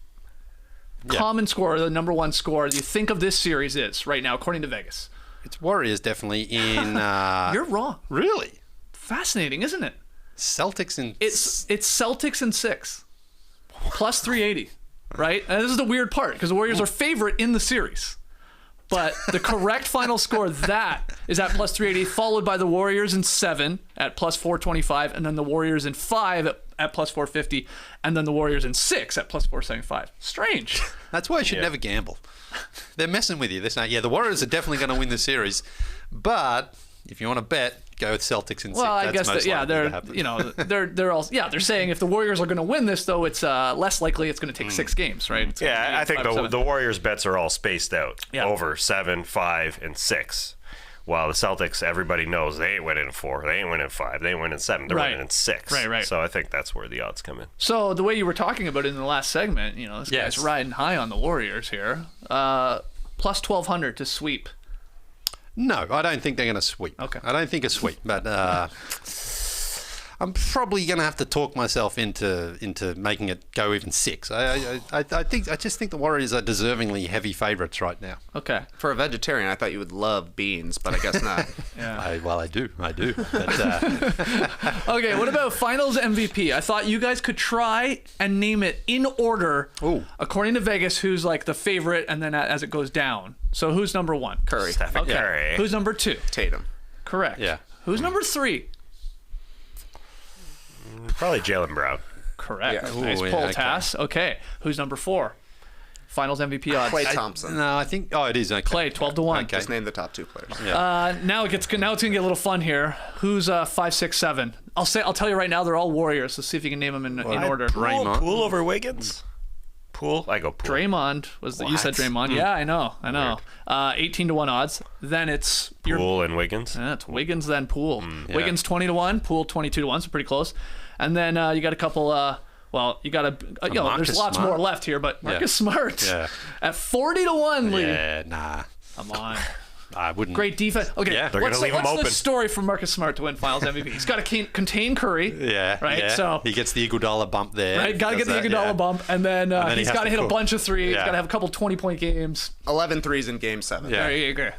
common score, the number one score. Do you think of this series is right now, according to Vegas? It's Warriors definitely in. You're wrong. Really? Fascinating, isn't it? Celtics in. It's Celtics in 6. Plus 380, right? And this is the weird part, because the Warriors are favorite in the series. But the correct final score, that is at plus 380, followed by the Warriors in 7 at plus 425, and then the Warriors in 5 at plus 450, and then the Warriors in 6 at plus 475. Strange. That's why you should never gamble. They're messing with you. They're saying, the Warriors are definitely going to win the series, but if you want to bet, go with Celtics in 6. Well, I guess they're saying if the Warriors are going to win this, though, it's less likely it's going to take 6 games, right? I think the Warriors bets are all spaced out over 7, 5, and 6. While the Celtics, everybody knows they ain't winning 4, they ain't winning 5, they ain't winning 7, they're winning in 6. Right. So I think that's where the odds come in. So the way you were talking about it in the last segment, this guy's riding high on the Warriors here. Plus 1,200 to sweep. No, I don't think they're going to sweep. Okay. I don't think a sweep, but I'm probably going to have to talk myself into making it go even 6. I just think the Warriors are deservingly heavy favourites right now. Okay. For a vegetarian, I thought you would love beans, but I guess not. Yeah. I do. But, Okay, what about Finals MVP? I thought you guys could try and name it in order, according to Vegas, who's like the favorite, and then as it goes down. So who's number 1? Curry. Stephen Curry. Who's number 2? Tatum. Correct. Yeah. Who's number 3? Probably Jaylen Brown. Correct. Yeah. Nice Ooh, yeah, pull, okay. Tass. Okay. Who's number 4? Finals MVP odds. Klay Thompson. No, I think. Oh, it is. Okay. Klay, 12-1. Okay. Just name the top 2 players. Now it's gonna get a little fun here. Who's 5, 6, 7? I'll tell you right now, they're all Warriors. Let's see if you can name them in order. Poole over Wiggins. Poole. I go Poole. Draymond you said Draymond. Yeah, I know. 18-1 odds. Then it's Poole and Wiggins. it's Wiggins, then Poole. yeah. Wiggins 20-1, Poole 22-1, so pretty close. And then you got a couple. There's Marcus lots Smart. more left here, but Marcus Smart at 40-1. Leigh. Yeah, nah. Come on. I wouldn't. Great defense. Okay, Yeah. They're gonna leave him what's open. the story for Marcus Smart to win Finals MVP? He's got to contain Curry. Yeah. Right. Yeah. So he gets the Iguodala bump there. right, got to get the Does that, Iguodala yeah. bump, and then, then he he's has got to to hit a cook. bunch of threes. He's Yeah. got to have a couple 20-point games. 11 threes in Game 7. Yeah. There you go.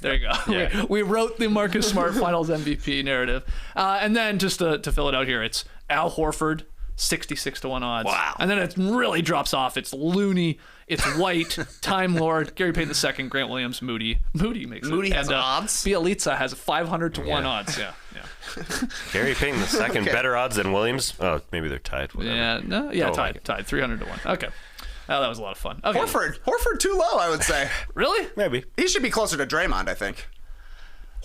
Yeah. We wrote the Marcus Smart Finals MVP narrative, and then just to fill it out here, it's Al Horford. 66-1 odds. Wow. And then it really drops off. It's Looney, it's White, Time Lord, Gary Payton II, Grant Williams, Moody. Moody makes Moody it. has odds? Bielitsa has 500-1 odds. Yeah. Gary Payton II, better odds than Williams. Oh, maybe they're tied. Whatever. Yeah. No. Yeah. Oh, tied. 300-1. Okay. Oh, that was a lot of fun. Okay. Horford too low, I would say. Really? Maybe. He should be closer to Draymond, I think.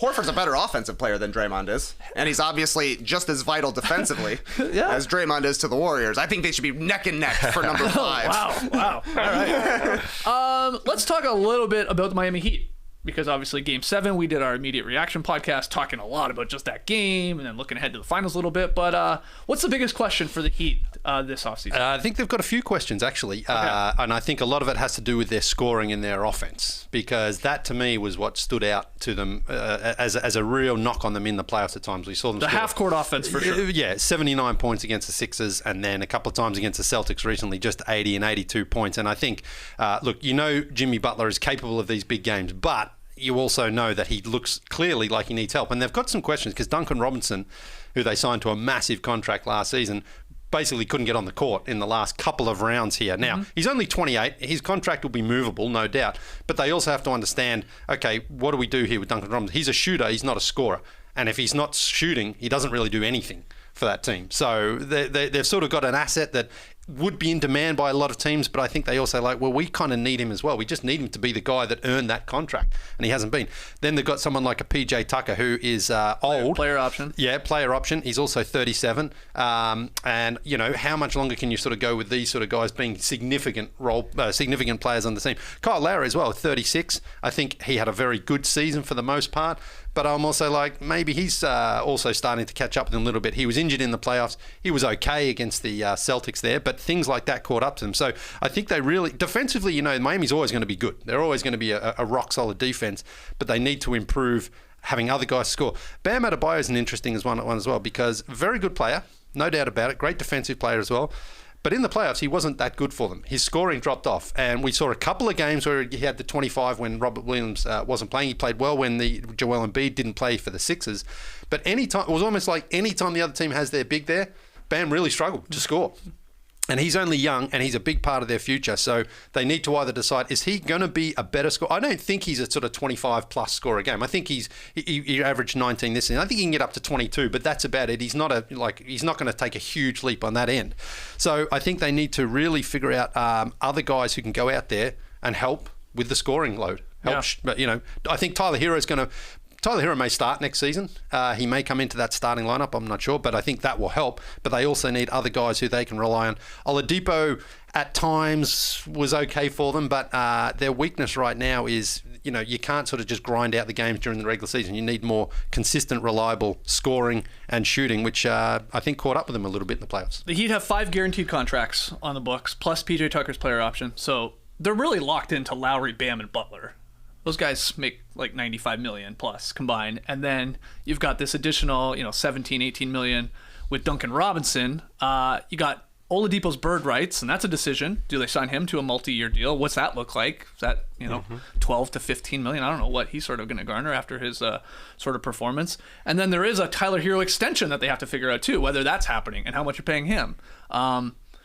Horford's a better offensive player than Draymond is, and he's obviously just as vital defensively as Draymond is to the Warriors. I think they should be neck and neck for number 5. Wow. All right. Let's talk a little bit about the Miami Heat. Because obviously Game 7, we did our immediate reaction podcast talking a lot about just that game and then looking ahead to the finals a little bit. But what's the biggest question for the Heat this offseason? I think they've got a few questions, actually. And I think a lot of it has to do with their scoring and their offense. Because that, to me, was what stood out to them as a real knock on them in the playoffs at times. We saw them The score. half-court offense, for sure. Yeah, 79 points against the Sixers, and then a couple of times against the Celtics recently, just 80 and 82 points. And I think, look, Jimmy Butler is capable of these big games, but you also know that he looks clearly like he needs help. And they've got some questions because Duncan Robinson, who they signed to a massive contract last season, basically couldn't get on the court in the last couple of rounds here. Now, he's only 28. His contract will be movable, no doubt. But they also have to understand, okay, what do we do here with Duncan Robinson? He's a shooter. He's not a scorer. And if he's not shooting, he doesn't really do anything for that team. So they've sort of got an asset that would be in demand by a lot of teams, but I think they also we kind of need him as well. We just need him to be the guy that earned that contract, and he hasn't been. Then they've got someone like a PJ Tucker who is old. Player option. Yeah, player option. He's also 37. And, how much longer can you sort of go with these sort of guys being significant players on the team? Kyle Lowry as well, 36. I think he had a very good season for the most part. But I'm also maybe he's also starting to catch up with them a little bit. He was injured in the playoffs. He was okay against the Celtics there, but things like that caught up to them. So I think they really, defensively, Miami's always going to be good. They're always going to be a rock-solid defense, but they need to improve having other guys score. Bam Adebayo is an interesting one as well because very good player, no doubt about it, great defensive player as well. But in the playoffs, he wasn't that good for them. His scoring dropped off. And we saw a couple of games where he had the 25 when Robert Williams wasn't playing. He played well when the Joel Embiid didn't play for the Sixers. But it was almost like any time the other team has their big there, Bam really struggled to score. And he's only young, and he's a big part of their future. So they need to either decide, is he going to be a better scorer? I don't think he's a sort of 25-plus scorer a game. I think he averaged 19 this season. I think he can get up to 22, but that's about it. He's not going to take a huge leap on that end. So I think they need to really figure out other guys who can go out there and help with the scoring load. But I think Tyler Herro may start next season. He may come into that starting lineup. I'm not sure, but I think that will help. But they also need other guys who they can rely on. Oladipo at times was okay for them, but their weakness right now is, you can't sort of just grind out the games during the regular season. You need more consistent, reliable scoring and shooting, which I think caught up with them a little bit in the playoffs. The Heat have 5 guaranteed contracts on the books, plus PJ Tucker's player option. So they're really locked into Lowry, Bam, and Butler. Those guys make like $95 million plus combined, and then you've got this additional, 17, 18 million with Duncan Robinson. You got Oladipo's bird rights, and that's a decision. Do they sign him to a multi-year deal? What's that look like? Is that 12 to 15 million? I don't know what he's sort of going to garner after his sort of performance. And then there is a Tyler Herro extension that they have to figure out too, whether that's happening and how much you're paying him.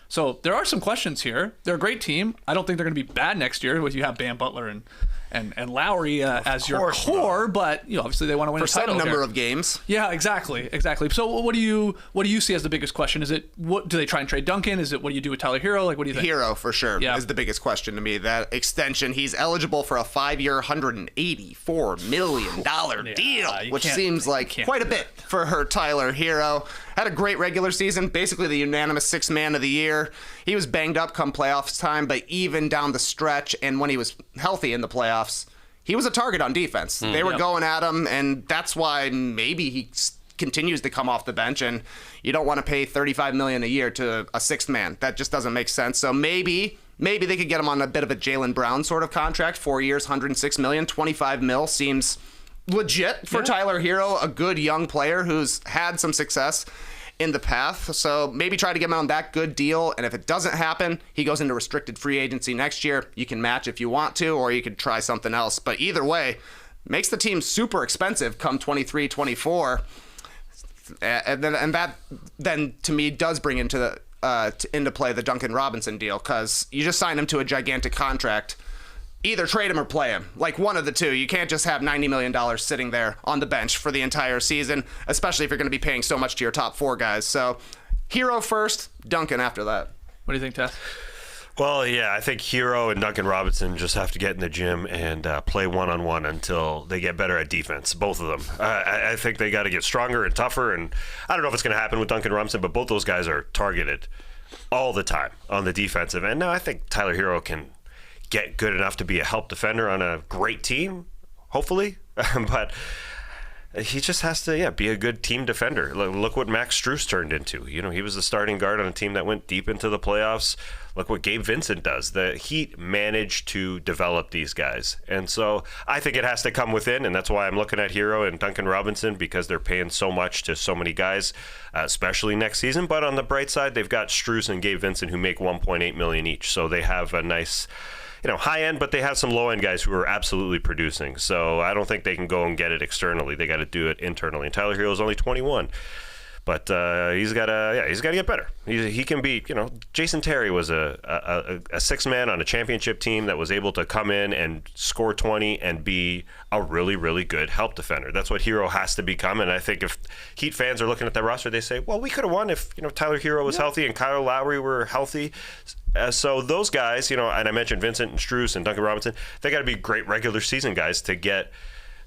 So there are some questions here. They're a great team. I don't think they're going to be bad next year with you have Bam Butler and Lowry as your core, but obviously they want to win for a title some number here. of games. Yeah, exactly. So what do you see as the biggest question? Is it what do they try and trade Duncan? Is it what do you do with Tyler Herro? Like what do you think? Herro for sure is the biggest question to me. That extension, he's eligible for a 5-year, $184 million deal, which seems like quite a bit for her. Tyler Herro had a great regular season, basically the unanimous sixth man of the year. He was banged up come playoffs time, but even down the stretch and when he was healthy in the playoffs, he was a target on defense. They were going at him, and that's why maybe he continues to come off the bench, and you don't want to pay $35 million a year to a sixth man. That just doesn't make sense. So maybe they could get him on a bit of a Jaylen Brown sort of contract, 4 years, $106 million, $25 million seems legit for Tyler Herro, a good young player who's had some success in the path. So maybe try to get him on that good deal, and if it doesn't happen, he goes into restricted free agency next year. You can match if you want to, or you could try something else. But either way, makes the team super expensive come 23, 24. And that to me does bring into play the Duncan Robinson deal, because you just signed him to a gigantic contract. Either trade him or play him. Like one of the two. You can't just have $90 million sitting there on the bench for the entire season, especially if you're going to be paying so much to your top four guys. So Herro first, Duncan after that. What do you think, Tess? Well, yeah, I think Herro and Duncan Robinson just have to get in the gym and play one-on-one until they get better at defense, both of them. I think they got to get stronger and tougher, and I don't know if it's going to happen with Duncan Robinson, but both those guys are targeted all the time on the defensive end. Now, I think Tyler Herro can get good enough to be a help defender on a great team, hopefully, but he just has to be a good team defender. Look what Max Strus turned into. He was the starting guard on a team that went deep into the playoffs. Look what Gabe Vincent does. The Heat managed to develop these guys, and so I think it has to come within, and that's why I'm looking at Herro and Duncan Robinson, because they're paying so much to so many guys, especially next season. But on the bright side, they've got Strus and Gabe Vincent who make $1.8 million each, so they have a nice high end, but they have some low end guys who are absolutely producing. So I don't think they can go and get it externally. They got to do it internally. And Tyler Herro is only 21, but he's got to get better. He can be. Jason Terry was a six man on a championship team that was able to come in and score 20 and be a really, really good help defender. That's what Herro has to become. And I think if Heat fans are looking at that roster, they say, well, we could have won if Tyler Herro was healthy and Kyle Lowry were healthy. So those guys, and I mentioned Vincent and Strus and Duncan Robinson, they got to be great regular season guys to get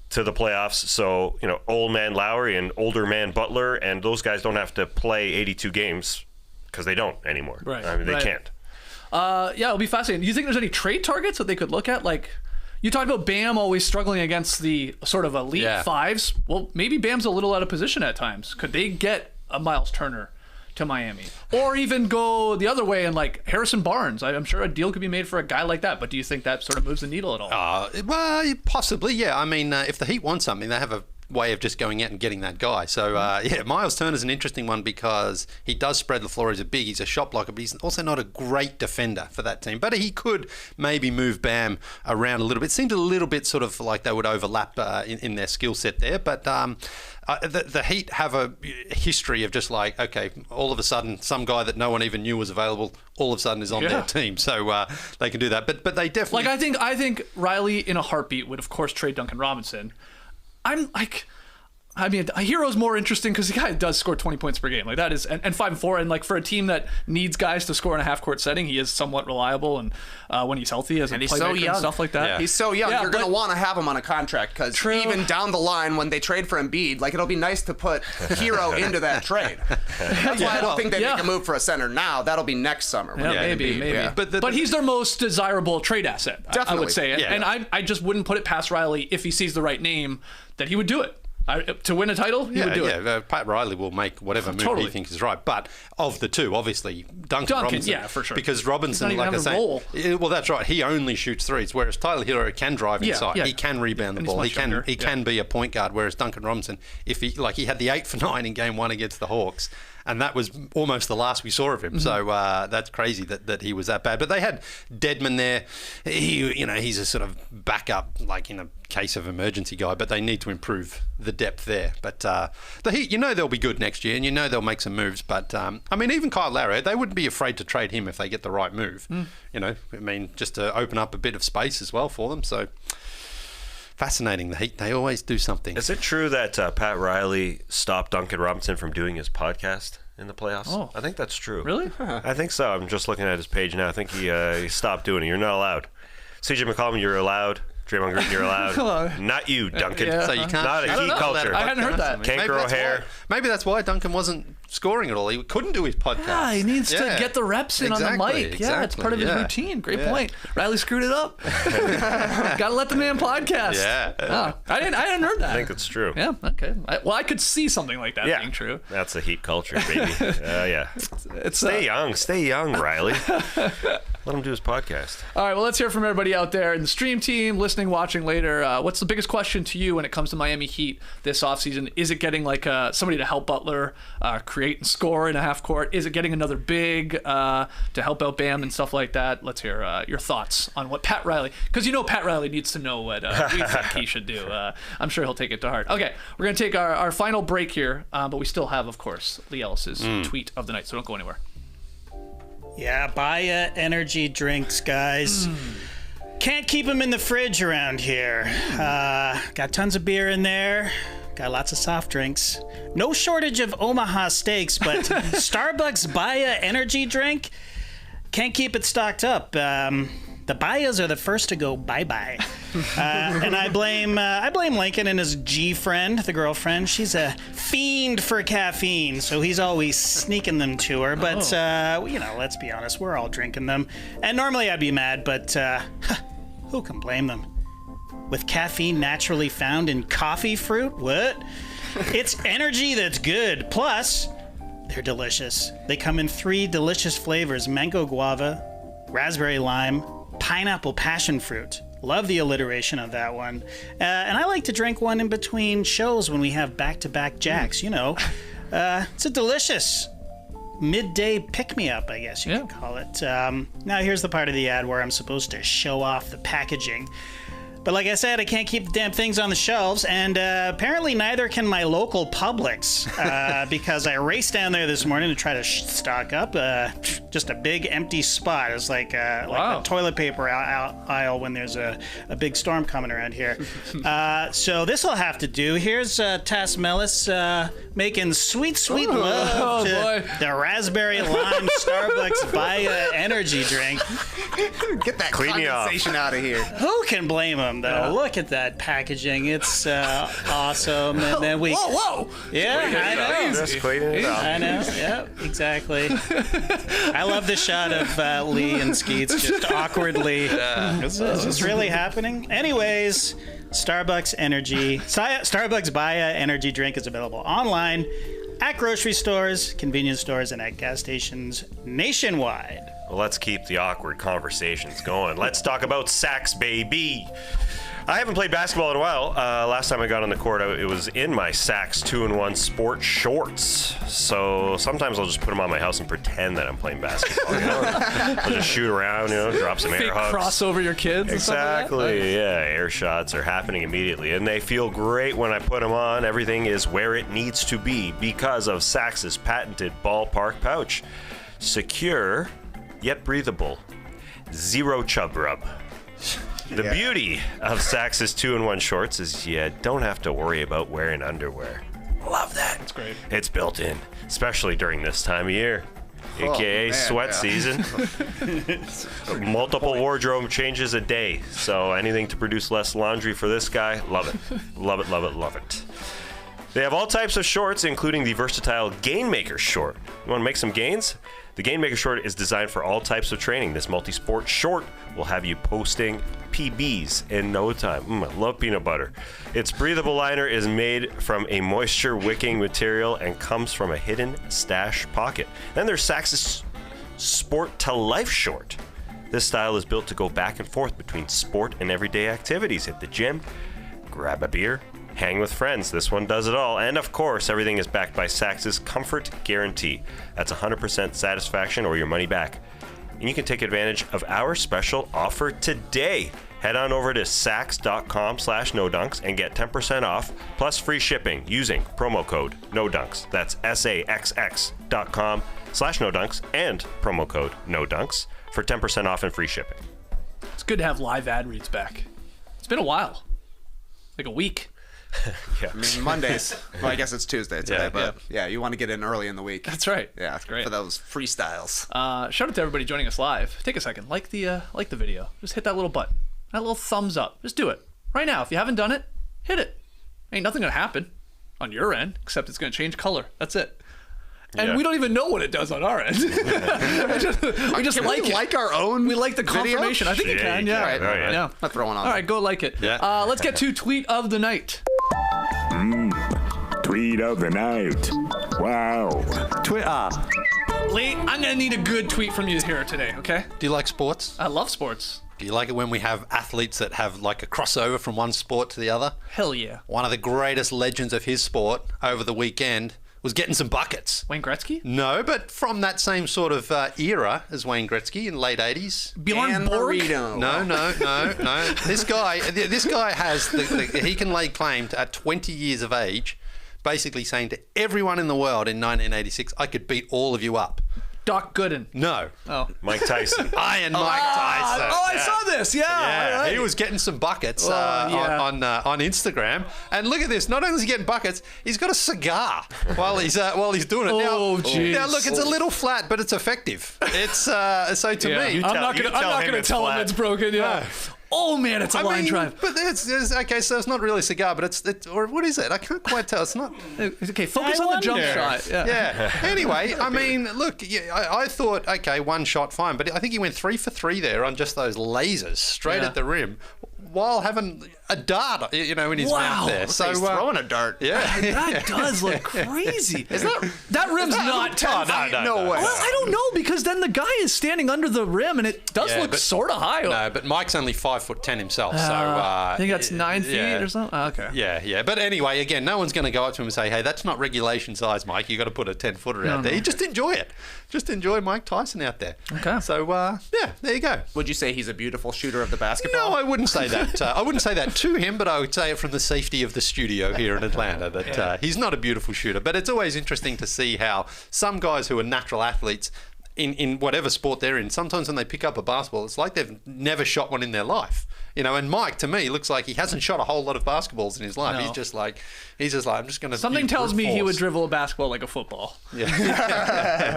to the playoffs. So, old man Lowry and older man Butler, and those guys don't have to play 82 games because they don't anymore. Right. I mean, they can't. It'll be fascinating. Do you think there's any trade targets that they could look at? Like, you talked about Bam always struggling against the sort of elite fives. Well, maybe Bam's a little out of position at times. Could they get a Miles Turner to Miami, or even go the other way and like Harrison Barnes? I'm sure a deal could be made for a guy like that, but do you think that sort of moves the needle at all? Well, possibly, yeah. I mean, if the Heat want something, they have a way of just going out and getting that guy. So, Miles Turner's an interesting one because he does spread the floor. He's a big, he's a shot blocker, but he's also not a great defender for that team. But he could maybe move Bam around a little bit. It seemed a little bit sort of like they would overlap in their skill set there. But the Heat have a history of just like, okay, all of a sudden, some guy that no one even knew was available, all of a sudden is on their team. So they can do that. But they definitely... Like, I think Riley in a heartbeat would, of course, trade Duncan Robinson. Herro's more interesting because the guy does score 20 points per game. Like that is, and 5-4, and like for a team that needs guys to score in a half-court setting, he is somewhat reliable, and when he's healthy, as a he's so young, and stuff like that. Yeah. He's so young. You're going to want to have him on a contract because even down the line when they trade for Embiid, like it'll be nice to put Herro into that trade. That's why I don't think they make a move for a center now. That'll be next summer. Maybe. Yeah. But he's their most desirable trade asset. Definitely. I would say, and I just wouldn't put it past Riley if he sees the right name that he would do it. To win a title, he would do it. Pat Riley will make whatever move he thinks is right. But of the two, obviously, Duncan Robinson. Yeah, for sure. Because Robinson, like I say, well, that's right. He only shoots threes, whereas Tyler Herro can drive inside. He can rebound the ball. He can be a point guard. Whereas Duncan Robinson, if he had the 8 for 9 in Game 1 against the Hawks. and that was almost the last we saw of him. So that's crazy that he was that bad. But they had Dedman there. He's a sort of backup, like in a case of emergency guy, but they need to improve the depth there. But the Heat, they'll be good next year, and they'll make some moves. But even Kyle Lowry, they wouldn't be afraid to trade him if they get the right move. Just to open up a bit of space as well for them. So fascinating. The Heat, they always do something. Is it true that Pat Riley stopped Duncan Robinson from doing his podcast in the playoffs? Oh. I think that's true. Really? I think so. I'm just looking at his page now. I think he stopped doing it. You're not allowed. CJ McCollum, you're allowed. Draymond Green, you're allowed. Not you, Duncan. Yeah. So you can't. Not a Heat culture. I hadn't heard that. Can't grow hair. Maybe that's why Duncan wasn't scoring at all. He couldn't do his podcast. Yeah, he needs to get the reps in on the mic. Yeah, it's part of his routine. Great point. Riley screwed it up. Got to let the man podcast. Yeah. Oh, I hadn't heard that. I think it's true. Yeah. Okay. I could see something like that being true. That's a Heat culture, baby. Yeah. It's Stay young, Riley. Let him do his podcast. All right. Well, let's hear from everybody out there in the stream team, listening, watching later. What's the biggest question to you when it comes to Miami Heat this offseason? Is it getting like somebody to help Butler create and score in a half court? Is it getting another big to help out Bam and stuff like that? Let's hear your thoughts on what Pat Riley, because Pat Riley needs to know what we think he should do. I'm sure he'll take it to heart. Okay, we're going to take our final break here, but we still have, of course, Leigh Ellis's tweet of the night, so don't go anywhere. Yeah, buy energy drinks, guys. Can't keep them in the fridge around here. Got tons of beer in there. Got lots of soft drinks. No shortage of Omaha steaks, but Starbucks Baya energy drink can't keep it stocked up. The Bayas are the first to go bye-bye. And I blame Lincoln and his G-friend, the girlfriend. She's a fiend for caffeine, so he's always sneaking them to her. But, let's be honest, we're all drinking them. And normally I'd be mad, but who can blame them? With caffeine naturally found in coffee fruit? What? It's energy that's good. Plus, they're delicious. They come in 3 delicious flavors: mango guava, raspberry lime, pineapple passion fruit. Love the alliteration of that one. And I like to drink one in between shows when we have back-to-back jacks. It's a delicious midday pick-me-up, I guess you could call it. Now here's the part of the ad where I'm supposed to show off the packaging. But like I said, I can't keep the damn things on the shelves, and apparently neither can my local Publix, because I raced down there this morning to try to stock up. Just a big empty spot. It's like the toilet paper aisle when there's a big storm coming around here. So this will have to do. Here's Tass Mellis making sweet love to the raspberry lime Starbucks Baya energy drink. Get that condensation out of here. Who can blame him? Though, look at that packaging. It's awesome. And then we. Whoa! Yeah, I know. Just cleaning it up. I know. Yeah, exactly. I love the shot of Leigh and Skeets just awkwardly. Is this really happening? Anyways, Starbucks Baya energy drink is available online at grocery stores, convenience stores, and at gas stations nationwide. Well, let's keep the awkward conversations going. Let's talk about sacks, baby. I haven't played basketball in a while. Last time I got on the court, it was in my Saks 2-in-1 sport shorts. So sometimes I'll just put them on my house and pretend that I'm playing basketball. I'll just shoot around, drop some air hugs. Cross over your kids. Exactly. And stuff like that. Yeah, air shots are happening immediately, and they feel great when I put them on. Everything is where it needs to be because of Saks' patented ballpark pouch. Secure, yet breathable. Zero chub rub. The beauty of Saks' 2-in-1 shorts is you don't have to worry about wearing underwear. Love that. It's great. It's built in, especially during this time of year, aka sweat season. Multiple wardrobe changes a day, so anything to produce less laundry for this guy, love it. Love it, love it, love it. They have all types of shorts, including the versatile Gainmaker short. You want to make some gains? The Gainmaker short is designed for all types of training. This multi-sport short will have you posting PBs in no time. I love peanut butter. Its breathable liner is made from a moisture-wicking material and comes from a hidden stash pocket. Then there's Saks' Sport to Life short. This style is built to go back and forth between sport and everyday activities. Hit the gym, grab a beer, hang with friends. This one does it all. And of course, everything is backed by Sax's Comfort Guarantee. That's 100% satisfaction or your money back. And you can take advantage of our special offer today. Head on over to sax.com/nodunks and get 10% off plus free shipping using promo code NODUNKS. That's saxx.com/nodunks and promo code NODUNKS for 10% off and free shipping. It's good to have live ad reads back. It's been a while. Like a week. Yeah. I mean, Mondays. Well, I guess it's Tuesday today, Yeah. but yeah, you want to get in early in the week. That's right. Yeah, That's great. for those freestyles. Shout out to everybody joining us live. Take a second. Like the video. Just hit that little button. That little thumbs up. Just do it. Right now. If you haven't done it, hit it. Ain't nothing going to happen on your end, except it's going to change color. That's it. And we don't even know what it does on our end. we just like it. Like our own. We like the confirmation. Video? I think you can. you Yeah. can. Oh, yeah. Yeah. Not throwing on. All right, go like it. Yeah. Let's get to tweet of the night. Tweet of the night. Wow. Twitter. Leigh, I'm going to need a good tweet from you here today, okay? Do you like sports? I love sports. Do you like it when we have athletes that have like a crossover from one sport to the other? Hell yeah. One of the greatest legends of his sport over the weekend was getting some buckets. Wayne Gretzky? No, but from that same sort of era as Wayne Gretzky in the late 80s. Bjorn Borg? No. This guy has he can lay claim to, at 20 years of age, basically saying to everyone in the world in 1986, I could beat all of you up. Doc Gooden. No. Oh. Mike Tyson. Iron Mike Tyson. Oh, I saw this. Yeah. Yeah, all right. he was getting some buckets yeah. on Instagram, and look at this. Not only is he getting buckets, he's got a cigar while he's doing it. Oh, jeez. Now look, it's a little flat, but it's effective. It's so to Yeah. me. I'm not you going tell him to it's tell him flat. it's broken. Yeah. No. Oh man, it's a line drive. But it's okay. So it's not really a cigar, but it's or what is it? I can't quite tell. It's not. Okay, focus I on the jump wonder. shot. Yeah. Yeah. Anyway, I mean, look, I thought, okay, one shot, fine, but I think he went 3 for 3 there on just those lasers straight Yeah. at the rim, while having a dart, in his Wow. mouth there. So he's throwing a dart. Yeah. That does look crazy. That rim's not 10 feet. No way. Well, I don't know, because then the guy is standing under the rim, and it does Yeah, look but- sort of high. No, but Mike's only 5'10" himself, so I think that's 9 feet yeah. or something. Oh, okay. Yeah. But anyway, again, no one's going to go up to him and say, "Hey, that's not regulation size, Mike. You got to put a 10-footer out there." You just enjoy it. Just enjoy Mike Tyson out there. Okay. So yeah, there you go. Would you say he's a beautiful shooter of the basketball? No, I wouldn't say that. I wouldn't say that to him, but I would say it from the safety of the studio here in Atlanta that he's not a beautiful shooter. But it's always interesting to see how some guys who are natural athletes in whatever sport they're in, sometimes when they pick up a basketball, it's like they've never shot one in their life. And Mike, to me, looks like he hasn't shot a whole lot of basketballs in his life. No. He's just like, I'm just going to. Something tells me he would dribble a basketball like a football. Yeah.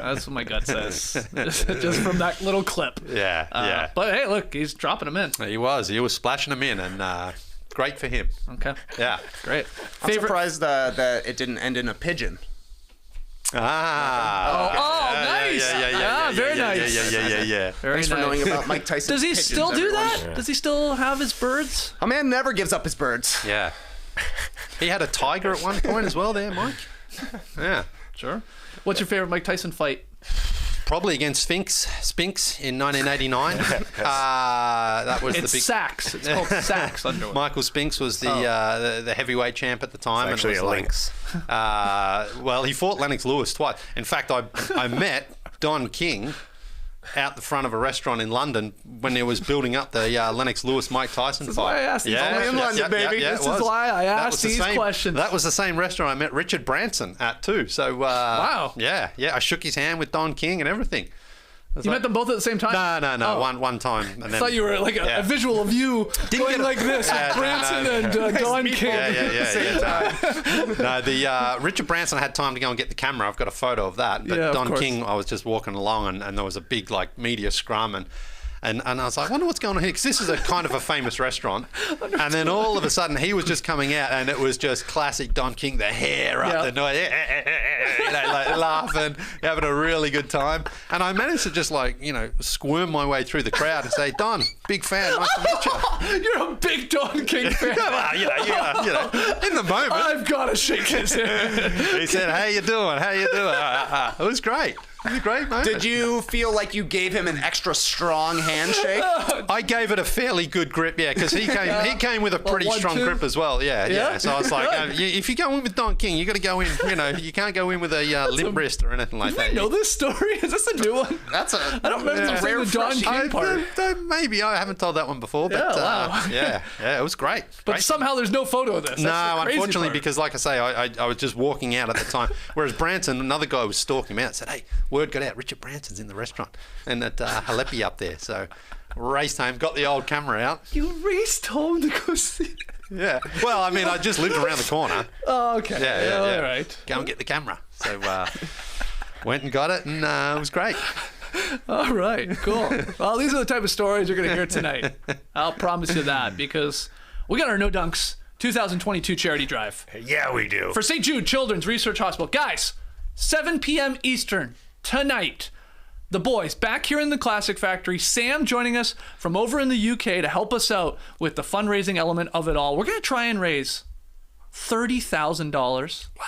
That's what my gut says. Just from that little clip. Yeah. But hey, look, he's dropping them in. He was splashing them in, and great for him. Okay. Yeah. Great. I'm surprised that it didn't end in a pigeon. Ah. Oh, nice. Yeah. Very nice. Yeah. Very Thanks for nice. knowing about Mike Tyson. Does he pigeons, still do everyone. that? Does he still have his birds? A man never gives up his birds. Yeah. He had a tiger at one point as well there, Mike. Yeah. Sure. What's your favorite Mike Tyson fight? Probably against Spinks in 1989. That was It's the big. Sachs. It's called Sachs underwear. Michael Spinks was the heavyweight champ at the time. It's actually and it a was lynx. Well, he fought Lennox Lewis twice. In fact, I met Don King out the front of a restaurant in London when it was building up the Lennox Lewis Mike Tyson fight. why I asked these Only in London, baby. it This is was. why I That asked was the these same- questions. That was the same restaurant I met Richard Branson at too. So Wow. Yeah. I shook his hand with Don King and everything. You met them both at the same time? No. Oh. One time. And then, I thought you were like a visual of you going get a- like this Yeah, with no, Branson no. and Don King. Yeah. No, the Richard Branson had time to go and get the camera. I've got a photo of that. But Yeah, of Don course. King, I was just walking along and there was a big like media scrum and I was like, I wonder what's going on here, because this is a kind of a famous restaurant. And then all of a sudden, he was just coming out, and it was just classic Don King, the hair up, the noise, like laughing, having a really good time. And I managed to just squirm my way through the crowd and say, Don, big fan, nice to meet you. You're a big Don King fan. Well, in the moment. I've got to shake his hand. He said, how you doing? It was great. It was a great moment. Did you feel like you gave him an extra strong handshake? I gave it a fairly good grip, yeah, because he came with a pretty strong grip as well, yeah. So I was like, if you go in with Don King, you got to go in, you can't go in with a limp wrist or anything like that. Do we know this story? Is this a new one? I don't remember saying the Don King part. Maybe I haven't told that one before, but wow. yeah, it was great. But somehow there's no photo of this. No, unfortunately, because like I say, I was just walking out at the time, whereas Branson, another guy was stalking him out, said, hey, word got out, Richard Branson's in the restaurant and at Haleppi up there. So raced home, got the old camera out. You raced home to go see. Yeah. Well, I mean, I just lived around the corner. Oh, okay. Yeah. All right. Go and get the camera. So went and got it, and it was great. All right, cool. Well, these are the type of stories you're going to hear tonight. I'll promise you that, because we got our No Dunks 2022 charity drive. Yeah, we do. For St. Jude Children's Research Hospital. Guys, 7 p.m. Eastern tonight. The boys back here in the Classic Factory. Sam joining us from over in the UK to help us out with the fundraising element of it all. We're going to try and raise $30,000. Wow.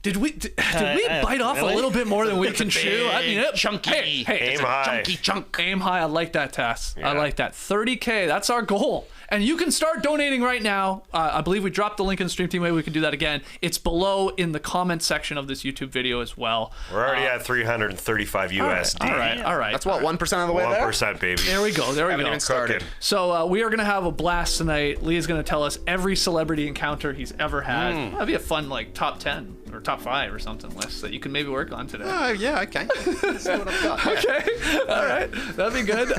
Did we bite off a little bit more than we can chew? I mean, chunky. Hey, aim high. Chunky chunk. Aim high. I like that, Tass. Yeah. I like that. 30K. That's our goal. And you can start donating right now. I believe we dropped the link in the stream team. Maybe we can do that again. It's below in the comments section of this YouTube video as well. We're already at 335 USD. All right. That's what, 1% of the way there? 1%, baby. There we go. Haven't even started. So we are going to have a blast tonight. Leigh is going to tell us every celebrity encounter he's ever had. That'd be a fun top 10 or top 5 or something list that you can maybe work on today. Oh, yeah, okay. That's what I've got. Okay. All right. That'd be good.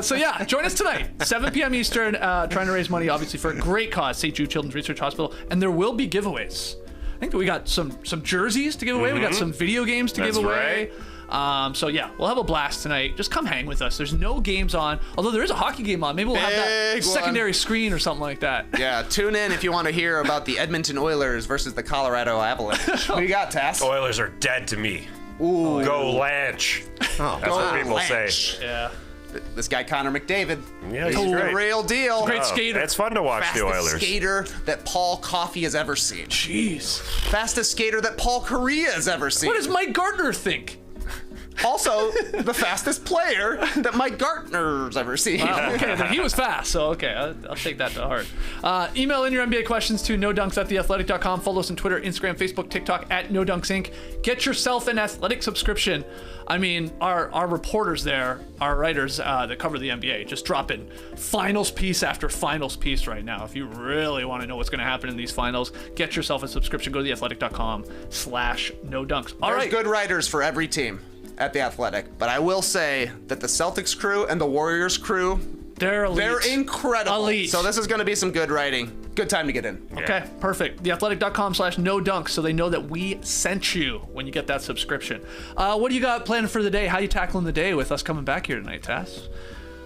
So yeah, join us tonight, 7 p.m. Eastern, trying to raise money, obviously, for a great cause, St. Jude Children's Research Hospital. And there will be giveaways. I think we got some jerseys to give away. We got some video games to give away. So yeah, we'll have a blast tonight. Just come hang with us. There's no games on, although there is a hockey game on. Maybe we'll have that secondary screen or something like that. Yeah, tune in if you want to hear about the Edmonton Oilers versus the Colorado Avalanche. What do you got, Tass? Oilers are dead to me. Ooh. Go Lanch. That's what people say. Yeah. This guy, Connor McDavid. Yeah, he's the great. real deal. Great skater. It's fun to watch Fastest the Oilers. skater that Paul Coffey has ever seen. Jeez. Fastest skater that Paul Correa has ever seen. What does Mike Gartner think? Also, the fastest player that Mike Gartner's ever seen. Wow, okay, then he was fast, so okay, I'll take that to heart. Email in your NBA questions to nodunks@theathletic.com. Follow us on Twitter, Instagram, Facebook, TikTok @NoDunksInc. Get yourself an Athletic subscription. I mean, our reporters there, our writers that cover the NBA, just dropping finals piece after finals piece right now. If you really want to know what's going to happen in these finals, get yourself a subscription. Go to theathletic.com/nodunks. All There's right. good writers for every team at The Athletic, but I will say that the Celtics crew and the Warriors crew, They're elite. they're incredible. Elite. So this is going to be some good writing. Good time to get in. Okay, perfect. Theathletic.com/nodunks, so they know that we sent you when you get that subscription. What do you got planned for the day? How you tackling the day with us coming back here tonight, Tass?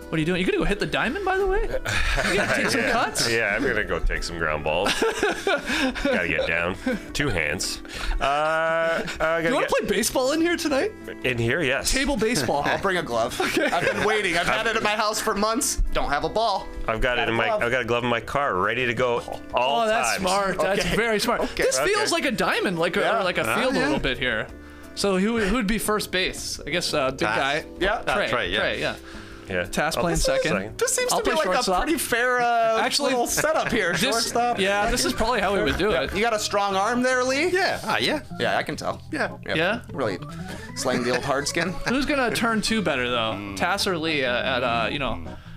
What are you doing? You gonna go hit the diamond, by the way? You gonna take some cuts? Yeah, I'm gonna go take some ground balls. Gotta get down. 2 hands. You want to play baseball in here tonight? In here? Yes. Table baseball. I'll bring a glove. I've been waiting. I've had it at my house for months. Don't have a ball. I've got it in my. I've got a glove in my car, ready to go all Oh, that's times. smart. That's very smart. Okay. This feels like a diamond, like a field a yeah. little bit here. So who'd be first base? I guess big guy. Yeah. Trey, yeah. Yeah. Tass I'll playing play second. This seems I'll to be play like shortstop. a pretty fair little setup here. Shortstop. Yeah, this is probably how we would do it. You got a strong arm there, Lee? Yeah. Yeah. Yeah, I can tell. Yeah. Yeah? Really slaying the old hard skin. Who's gonna turn 2 better though? Tass or Leigh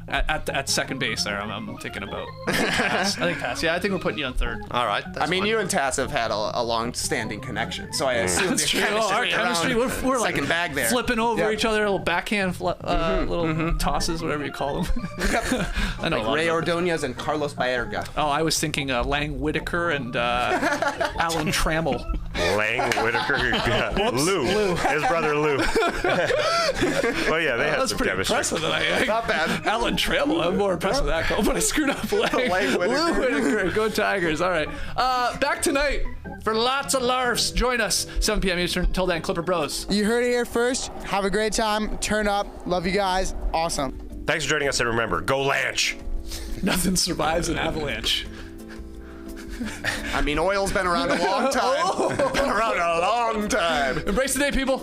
at second base there? I'm thinking about. Tass. I think Tass. Yeah, I think we're putting you on third. All right. I mean, you and Tass have had a long-standing connection, so I assume That's the true. Our chemistry chemistry. We're like second bag there. flipping over Yeah. each other, little backhand, little tosses, whatever you call them. I know. a lot Ray of them. Ordonez and Carlos Baerga. Oh, I was thinking Lang Whitaker and Alan Trammell. Lang Whitaker. Lou. His brother Lou. Well, yeah, they had That's some pretty chemistry. impressive. Not bad. Alan Trammell. I'm more impressed with that goal, but I screwed up. Lang Whitaker. Lou Whitaker. Go Tigers. All right. Back tonight for lots of larfs. Join us 7 p.m. Eastern. Until then, Clipper Bros. You heard it here first. Have a great time. Turn up. Love you guys. Awesome. Thanks for joining us, and remember, go Lanch. Nothing survives an avalanche. I mean, oil's been around a long time. Been around a long time. Embrace the day, people.